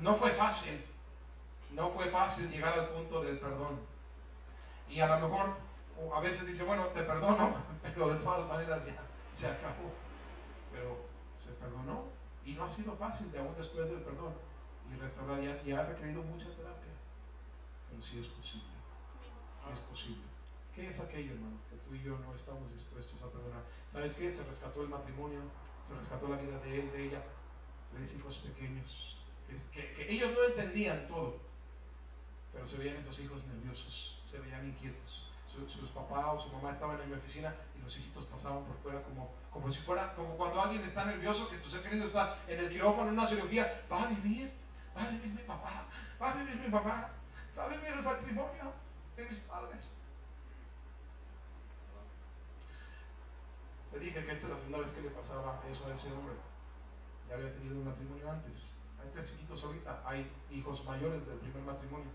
No fue fácil. No fue fácil llegar al punto del perdón. Y a lo mejor, a veces dice, bueno, te perdono, pero de todas maneras ya se acabó. Pero se perdonó y no ha sido fácil de aún después del perdón. Y restaurar ya ha requerido mucha terapia. Pero sí es posible. Sí es posible. ¿Qué es aquello, hermano? Que tú y yo no estamos dispuestos a perdonar. ¿Sabes qué? Se rescató el matrimonio, se rescató la vida de él, de ella, 3 hijos pequeños. Que ellos no entendían todo, pero se veían esos hijos nerviosos, se veían inquietos. Sus papás o su mamá estaban en mi oficina y los hijitos pasaban por fuera como si fuera, como cuando alguien está nervioso, que tu ser querido está en el quirófano en una cirugía. Va a vivir mi papá, va a vivir mi mamá, va a vivir el matrimonio de mis padres. Le dije que esta es la segunda vez que le pasaba eso a ese hombre. Ya había tenido un matrimonio antes. Hay 3 chiquitos ahorita, hay hijos mayores del primer matrimonio.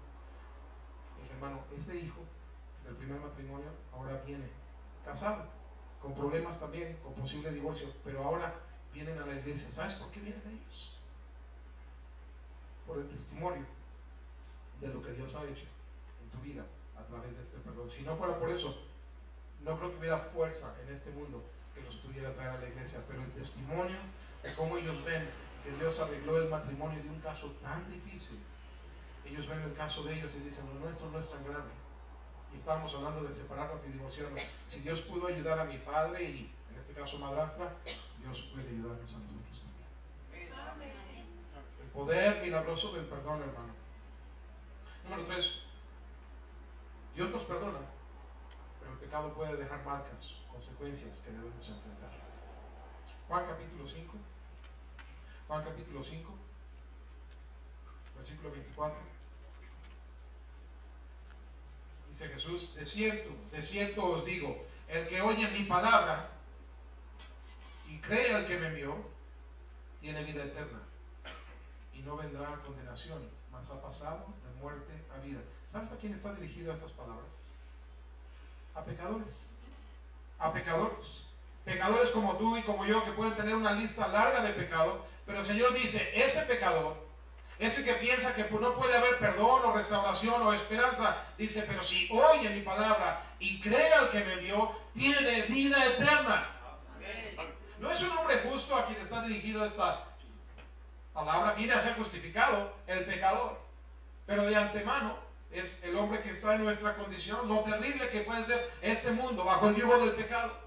Y dije, hermano, ese hijo del primer matrimonio ahora viene casado, con problemas también, con posible divorcio, pero ahora vienen a la iglesia. ¿Sabes por qué vienen ellos? Por el testimonio de lo que Dios ha hecho en tu vida a través de este perdón. Si no fuera por eso, no creo que hubiera fuerza en este mundo que los pudiera traer a la iglesia, pero el testimonio de cómo ellos ven que Dios arregló el matrimonio de un caso tan difícil. Ellos ven el caso de ellos y dicen, lo nuestro no es tan grave. Y estábamos hablando de separarnos y divorciarnos. Si Dios pudo ayudar a mi padre y en este caso madrastra, Dios puede ayudarnos a nosotros también. El poder milagroso del perdón, hermano. Número 3. Dios nos perdona, pero el pecado puede dejar marcas, consecuencias que debemos enfrentar. Juan capítulo 5. Juan capítulo 5, versículo 24. Dice Jesús, de cierto os digo, el que oye mi palabra y cree al que me envió, tiene vida eterna y no vendrá a condenación, mas ha pasado de muerte a vida. ¿Sabes a quién está dirigido estas palabras? A pecadores. A pecadores. Pecadores como tú y como yo, que pueden tener una lista larga de pecado, pero el Señor dice, ese pecador, ese que piensa que no puede haber perdón o restauración o esperanza, dice, pero si oye mi palabra y cree al que me envió, tiene vida eterna. No es un hombre justo a quien está dirigido esta palabra, viene a ser justificado el pecador, pero de antemano es el hombre que está en nuestra condición, lo terrible que puede ser este mundo bajo el yugo del pecado.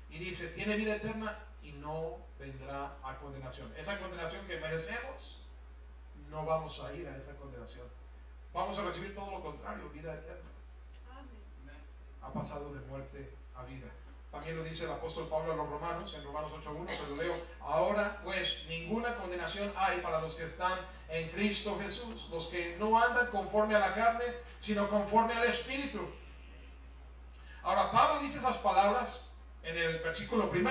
Y dice, tiene vida eterna y no vendrá a condenación. Esa condenación que merecemos, no vamos a ir a esa condenación. Vamos a recibir todo lo contrario, vida eterna. Ha pasado de muerte a vida. También lo dice el apóstol Pablo a los romanos, en Romanos 8:1, se lo leo. Ahora pues ninguna condenación hay para los que están en Cristo Jesús, los que no andan conforme a la carne, sino conforme al Espíritu. Ahora Pablo dice esas palabras en el versículo 1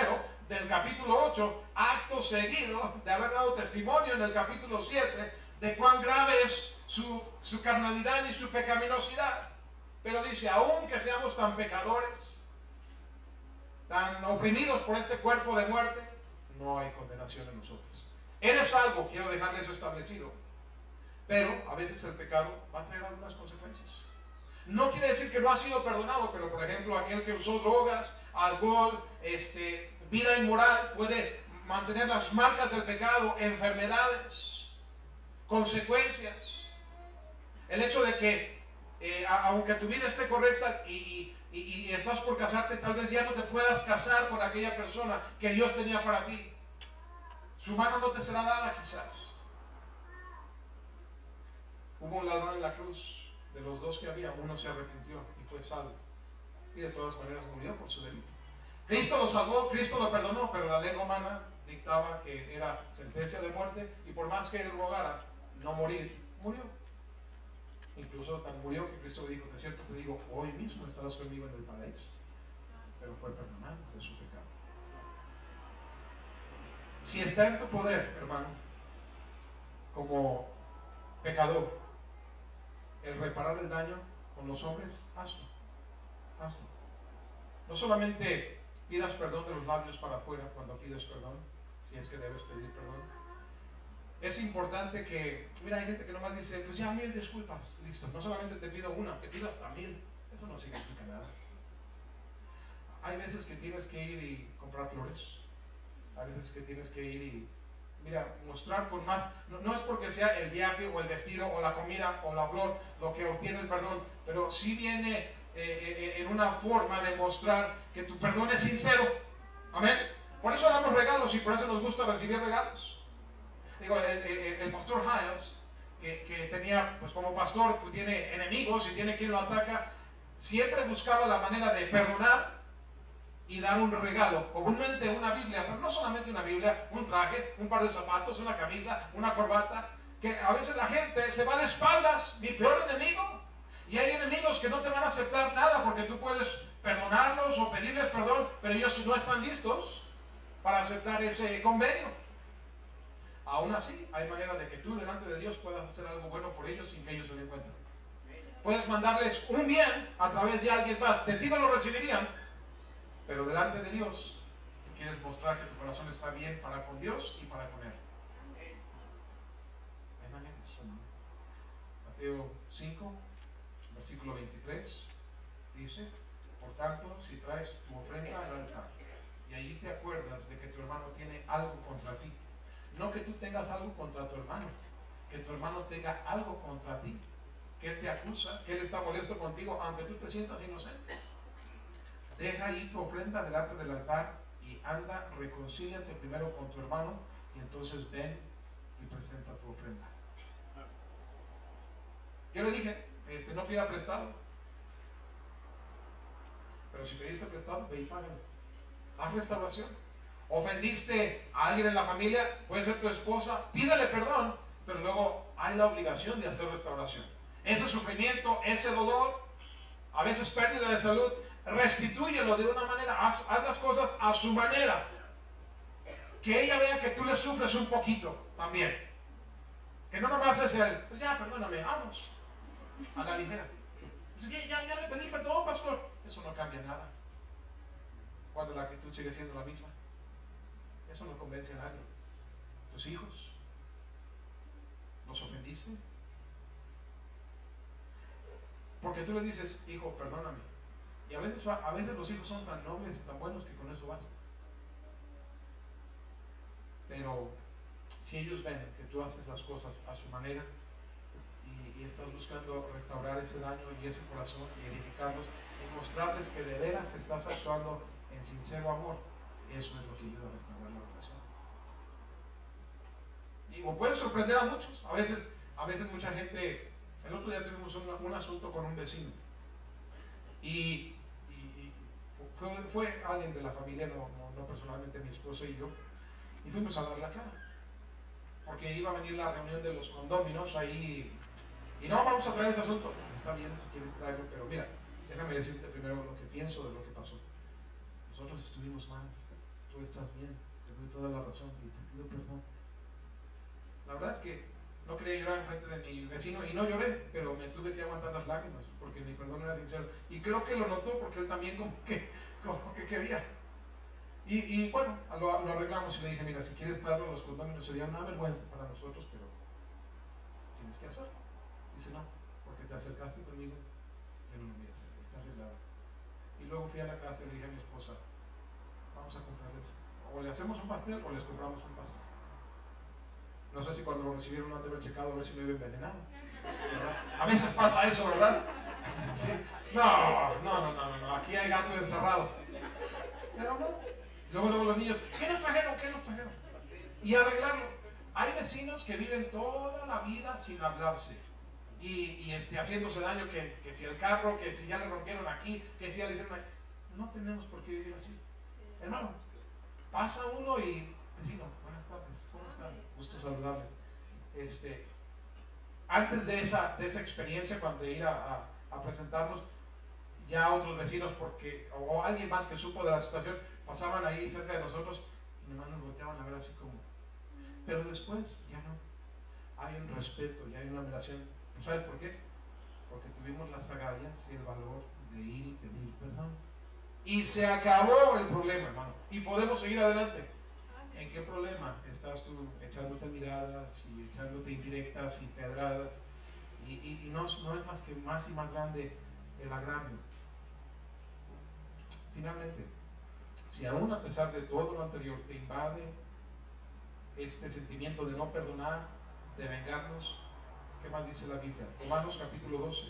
del capítulo 8, acto seguido de haber dado testimonio en el capítulo 7 de cuán grave es su carnalidad y su pecaminosidad. Pero dice, aun que seamos tan pecadores, tan oprimidos por este cuerpo de muerte, no hay condenación en nosotros. Eres salvo, quiero dejarle eso establecido, pero a veces el pecado va a traer algunas consecuencias. No quiere decir que no ha sido perdonado, pero por ejemplo aquel que usó drogas, alcohol, vida inmoral, puede mantener las marcas del pecado, enfermedades, consecuencias. El hecho de que aunque tu vida esté correcta y estás por casarte, tal vez ya no te puedas casar con aquella persona que Dios tenía para ti. Su mano no te será dada quizás. Hubo un ladrón en la cruz, de los dos que había, uno se arrepintió y fue salvo. Y de todas maneras murió por su delito. Cristo lo salvó, Cristo lo perdonó, pero la ley romana dictaba que era sentencia de muerte y por más que él rogara no morir, murió. Incluso tan murió que Cristo le dijo, de cierto te digo, hoy mismo estarás conmigo en el paraíso. Pero fue perdonado de su pecado. Si está en tu poder, hermano, como pecador, el reparar el daño con los hombres, hazlo. Hazlo. No solamente pidas perdón de los labios para afuera cuando pides perdón, si es que debes pedir perdón. Es importante que, mira, hay gente que nomás dice, pues ya 1000 disculpas, listo. No solamente te pido una, te pido hasta 1000. Eso no significa nada. Hay veces que tienes que ir y comprar flores. Hay veces que tienes que ir y, mira, mostrar con más. No es porque sea el viaje o el vestido o la comida o la flor lo que obtiene el perdón, pero sí viene en una forma de mostrar que tu perdón es sincero. Amén. Por eso damos regalos y por eso nos gusta recibir regalos. Digo, el pastor Hiles, que tenía, pues como pastor, pues tiene enemigos y tiene quien lo ataca, siempre buscaba la manera de perdonar y dar un regalo, comúnmente una Biblia, pero no solamente una Biblia, un traje, un par de zapatos, una camisa, una corbata, que a veces la gente se va de espaldas, mi peor enemigo, y hay enemigos que no te van a aceptar nada porque tú puedes perdonarlos o pedirles perdón, pero ellos no están listos para aceptar ese convenio. Aún así, hay manera de que tú delante de Dios puedas hacer algo bueno por ellos sin que ellos se den cuenta. Puedes mandarles un bien a través de alguien más, de ti no lo recibirían, pero delante de Dios, tú quieres mostrar que tu corazón está bien para con Dios y para con Él. Hay maneras, hermano. Mateo 5, versículo 23, dice, por tanto, si traes tu ofrenda al altar y allí te acuerdas de que tu hermano tiene algo contra ti, no que tú tengas algo contra tu hermano, que tu hermano tenga algo contra ti, que él te acusa, que él está molesto contigo, aunque tú te sientas inocente. Deja ahí tu ofrenda delante del altar y anda, reconcíliate primero con tu hermano y entonces ven y presenta tu ofrenda. Yo le dije, no pida prestado, pero si pediste prestado, ve y págalo. Haz restauración. Ofendiste a alguien en la familia, puede ser tu esposa, pídele perdón, pero luego hay la obligación de hacer restauración. Ese sufrimiento, ese dolor, a veces pérdida de salud, restitúyelo de una manera, haz las cosas a su manera, que ella vea que tú le sufres un poquito también, que no nomás es el, pues ya perdóname, vamos, a la ligera, pues ya le pedí perdón, pastor. Eso no cambia nada cuando la actitud sigue siendo la misma. Eso no convence a nadie. Tus hijos, ¿los ofendiste? Porque tú le dices, hijo, perdóname. Y a veces los hijos son tan nobles y tan buenos que con eso basta. Pero si ellos ven que tú haces las cosas a su manera y estás buscando restaurar ese daño y ese corazón y edificarlos y mostrarles que de veras estás actuando en sincero amor, eso es lo que ayuda a restaurar la relación. Y o puede sorprender a muchos. A veces mucha gente. El otro día tuvimos un asunto con un vecino y fue alguien de la familia, no personalmente mi esposa y yo, y fuimos a dar la cara porque iba a venir la reunión de los condóminos ahí y no vamos a traer este asunto. Está bien, si quieres traerlo, pero mira, déjame decirte primero lo que pienso de lo que pasó. Nosotros estuvimos mal, tú estás bien, te doy toda la razón y te pido perdón. La verdad es que no quería llorar enfrente de mi vecino y no lloré, pero me tuve que aguantar las lágrimas porque mi perdón era sincero. Y creo que lo notó porque él también como que quería. Y bueno, lo arreglamos y le dije, mira, si quieres traerlo a los condóminos sería una vergüenza para nosotros, pero tienes que hacerlo. Dice, no, porque te acercaste conmigo, yo no lo voy a hacer, está arreglado. Y luego fui a la casa y le dije a mi esposa, vamos a comprarles o le hacemos un pastel o les compramos un pastel. No sé si cuando lo recibieron no han de haber checado a ver si lo iba envenenado, ¿verdad? A veces pasa eso, ¿verdad? Sí. No, aquí hay gato encerrado. Pero no. Luego los niños, ¿qué nos trajeron? ¿Qué nos trajeron? Y arreglarlo. Hay vecinos que viven toda la vida sin hablarse y haciéndose daño, que si el carro, que si ya le rompieron aquí, que si ya le hicieron ahí. No tenemos por qué vivir así. Hermano, pasa uno y, vecino, buenas tardes, ¿cómo están? Gusto saludarles. Antes de esa experiencia, cuando de ir a presentarnos, ya otros vecinos, o alguien más que supo de la situación, pasaban ahí cerca de nosotros y nomás nos volteaban a ver así como. Pero después ya no. Hay un respeto y hay una admiración. ¿Sabes por qué? Porque tuvimos las agallas y el valor de ir y pedir perdón. Y se acabó el problema, hermano. Y podemos seguir adelante. ¿En qué problema estás tú echándote miradas y echándote indirectas y pedradas? Y no es más que más y más grande el agravio. Finalmente, si aún a pesar de todo lo anterior te invade este sentimiento de no perdonar, de vengarnos, ¿qué más dice la Biblia? Romanos capítulo 12.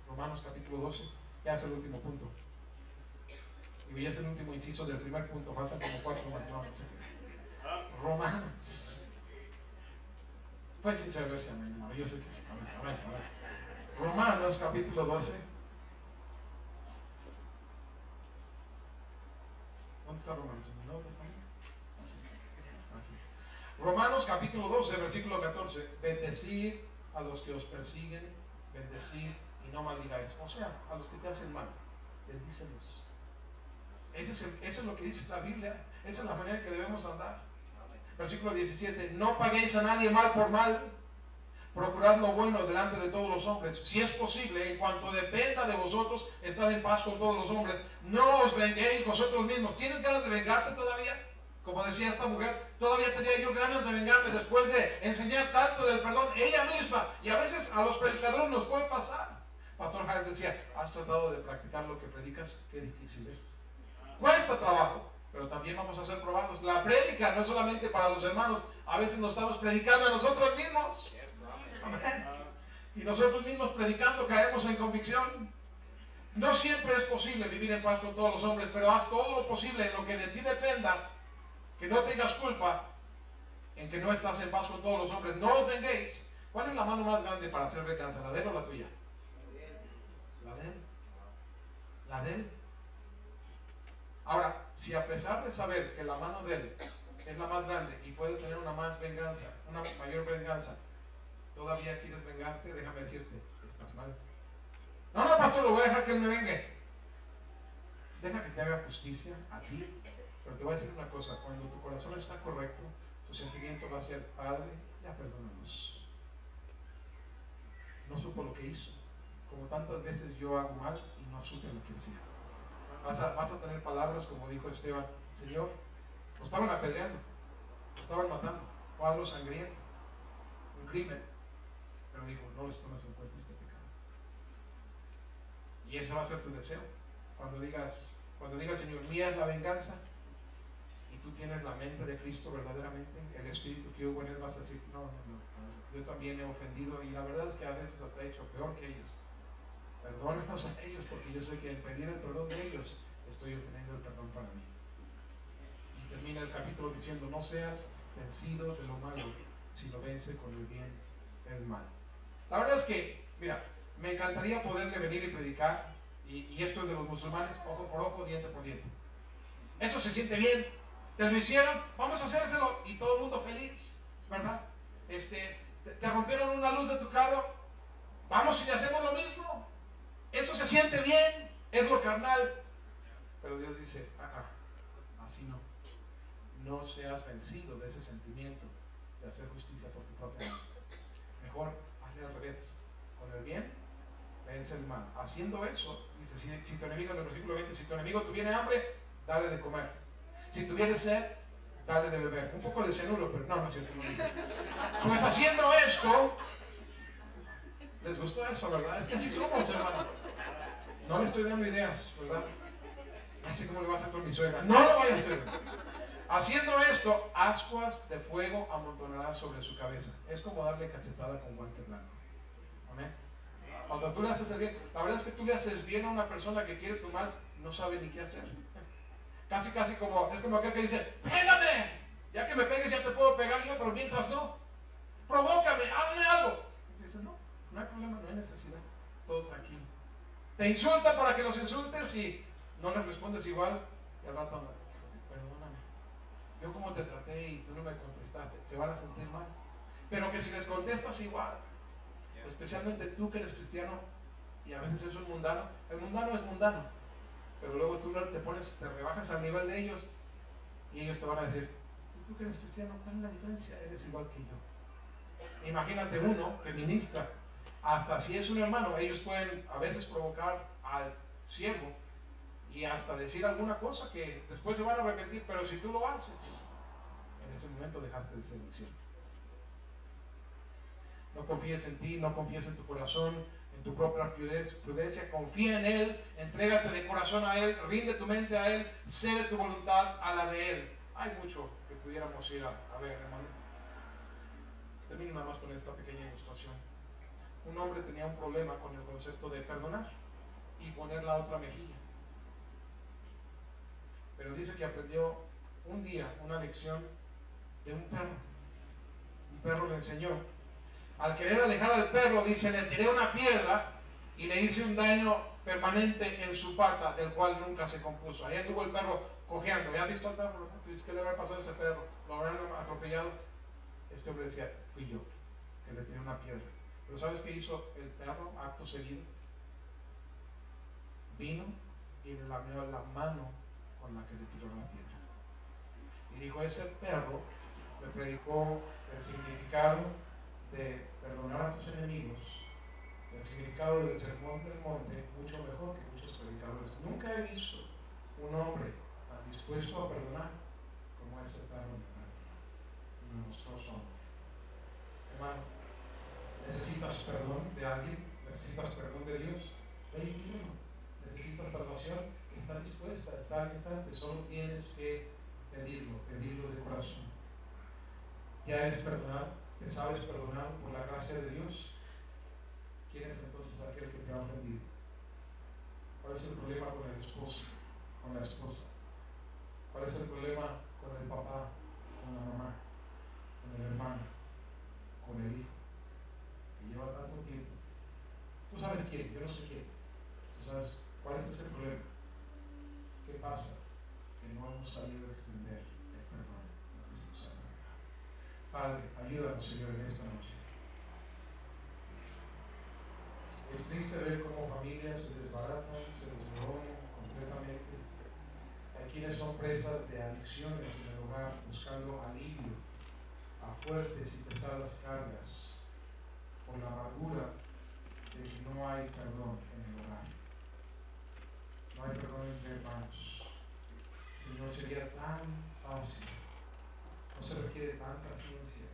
Romanos capítulo 12. Ya es el último punto. Y ya es el último inciso del primer punto. Faltan como 4 más. No sé. Romanos. Fue sincero ese amén. Yo sé que sí. Amén. Romanos capítulo 12. ¿Dónde está Romanos? ¿En el Nuevo Testamento? Aquí está. Romanos capítulo 12, versículo 14. Bendecid a los que os persiguen, bendecid y no maldigáis. O sea, a los que te hacen mal, bendícelos. Eso es lo que dice la Biblia. Esa es la manera en que debemos andar. Versículo 17. No paguéis a nadie mal por mal. Procurad lo bueno delante de todos los hombres. Si es posible, en cuanto dependa de vosotros, estad en paz con todos los hombres. No os venguéis vosotros mismos. ¿Tienes ganas de vengarte todavía? Como decía esta mujer, todavía tenía yo ganas de vengarme después de enseñar tanto del perdón ella misma. Y a veces a los predicadores nos puede pasar. Pastor Hans decía, ¿has tratado de practicar lo que predicas? Qué difícil es. Cuesta trabajo, pero también vamos a ser probados. La prédica no es solamente para los hermanos. A veces nos estamos predicando a nosotros mismos. Amén. Y nosotros mismos predicando caemos en convicción. No siempre es posible vivir en paz con todos los hombres, pero haz todo lo posible en lo que de ti dependa, que no tengas culpa en que no estás en paz con todos los hombres. No os venguéis. ¿Cuál es la mano más grande para hacer venganza? ¿La de él o la tuya? La de él. La de él. Ahora, si a pesar de saber que la mano de él es la más grande y puede tener una mayor venganza, todavía quieres vengarte, déjame decirte, estás mal. No, pastor, lo voy a dejar que él me vengue. Deja que te haga justicia a ti. Pero te voy a decir una cosa, cuando tu corazón está correcto, tu sentimiento va a ser, Padre, ya perdónanos. No supo lo que hizo. Como tantas veces yo hago mal y no supe lo que hacía. Vas a tener palabras como dijo Esteban, Señor, lo estaban apedreando, lo estaban matando, cuadro sangriento, un crimen. Pero dijo, no les tomes en cuenta este pecado. Y ese va a ser tu deseo. Cuando diga el Señor, mía es la venganza, y tú tienes la mente de Cristo verdaderamente, el Espíritu que hubo en él, vas a decir, no, yo también he ofendido, y la verdad es que a veces hasta he hecho peor que ellos. Perdónanos a ellos, porque yo sé que al pedir el perdón de ellos, estoy obteniendo el perdón para mí. Y termina el capítulo diciendo, no seas vencido de lo malo, sino vence con el bien el mal. La verdad es que, mira, me encantaría poderle venir y predicar, y esto es de los musulmanes, ojo por ojo, diente por diente. Eso se siente bien. Te lo hicieron, vamos a hacérselo, y todo el mundo feliz, ¿verdad? Te rompieron una luz de tu carro, vamos y le hacemos lo mismo. Eso se siente bien, es lo carnal. Pero Dios dice, así no. No seas vencido de ese sentimiento de hacer justicia por tu propia mano. Mejor, hazle al revés. Con el bien, vence el mal. Haciendo eso, dice, si tu enemigo, en el versículo 20, si tu enemigo tuviere hambre, dale de comer. Si tuviere sed, dale de beber. Un poco de cianuro, pero no es cierto, no dice. Pues haciendo esto, ¿les gustó eso, verdad? Es que así somos, hermano. No le estoy dando ideas, ¿verdad? Así como le va a hacer con mi suegra. No lo vaya a hacer. Haciendo esto, ascuas de fuego amontonarán sobre su cabeza. Es como darle cachetada con guante blanco. Amén. Cuando tú le haces el bien, la verdad es que tú le haces bien a una persona que quiere tu mal, no sabe ni qué hacer. Casi como, es como aquel que dice, pégame, ya que me pegues ya te puedo pegar yo, pero mientras no, provócame, hazme algo. Y dice, no, no hay problema, no hay necesidad, todo tranquilo. Te insulta para que los insultes y no les respondes igual, y al rato, perdóname, yo como te traté y tú no me contestaste, se van a sentir mal. Pero que si les contestas igual, especialmente tú que eres cristiano, y a veces eso es mundano, el mundano es mundano, pero luego tú te pones, te rebajas al nivel de ellos, y ellos te van a decir, ¿y tú que eres cristiano, cuál es la diferencia? Eres igual que yo. Imagínate uno que ministra, hasta si es un hermano, ellos pueden a veces provocar al siervo y hasta decir alguna cosa que después se van a arrepentir, pero si tú lo haces, en ese momento dejaste de ser el siervo. No confíes en ti, no confíes en tu corazón, en tu propia prudencia, confía en Él, entrégate de corazón a Él, rinde tu mente a Él, cede tu voluntad a la de Él. Hay mucho que pudiéramos ir a ver, hermano. Termino nada más con esta pequeña ilustración. Un hombre tenía un problema con el concepto de perdonar y poner la otra mejilla. Pero dice que aprendió un día una lección de un perro. Un perro le enseñó. Al querer alejar al perro, dice, le tiré una piedra y le hice un daño permanente en su pata, del cual nunca se compuso. Ahí estuvo el perro cojeando. ¿Ya has visto al perro? ¿No? ¿Qué le habrá pasado a ese perro? ¿Lo habrán atropellado? Este hombre decía, fui yo, que le tiré una piedra. Pero ¿sabes qué hizo el perro acto seguido? Vino y le lamió la mano con la que le tiró la piedra. Y dijo, ese perro me predicó el significado de perdonar a tus enemigos, el significado del sermón del monte, mucho mejor que muchos predicadores. Nunca he visto un hombre tan dispuesto a perdonar como ese perro me mostró su amor. Hermano, ¿necesitas perdón de alguien? ¿Necesitas perdón de Dios? Ven y pídelo. ¿Necesitas salvación? Está dispuesta, está al instante, solo tienes que pedirlo de corazón. ¿Ya eres perdonado? ¿Te sabes perdonado por la gracia de Dios? ¿Quién es entonces aquel que te ha ofendido? ¿Cuál es el problema con el esposo, con la esposa? ¿Cuál es el problema con el papá, con la mamá, con el hermano, con el hijo, que lleva tanto tiempo? Tú sabes quién, yo no sé quién. Tú sabes cuál es ese problema. ¿Qué pasa? Que no hemos sabido extender el perdón. Padre, ayúdanos, Señor, en esta noche. Es triste ver cómo familias se desbaratan, se desmoronan completamente. Hay quienes son presas de adicciones en el hogar, buscando alivio a fuertes y pesadas cargas por la amargura de que no hay perdón en el hogar. No hay perdón entre hermanos. Señor, sería tan fácil, no se requiere tanta ciencia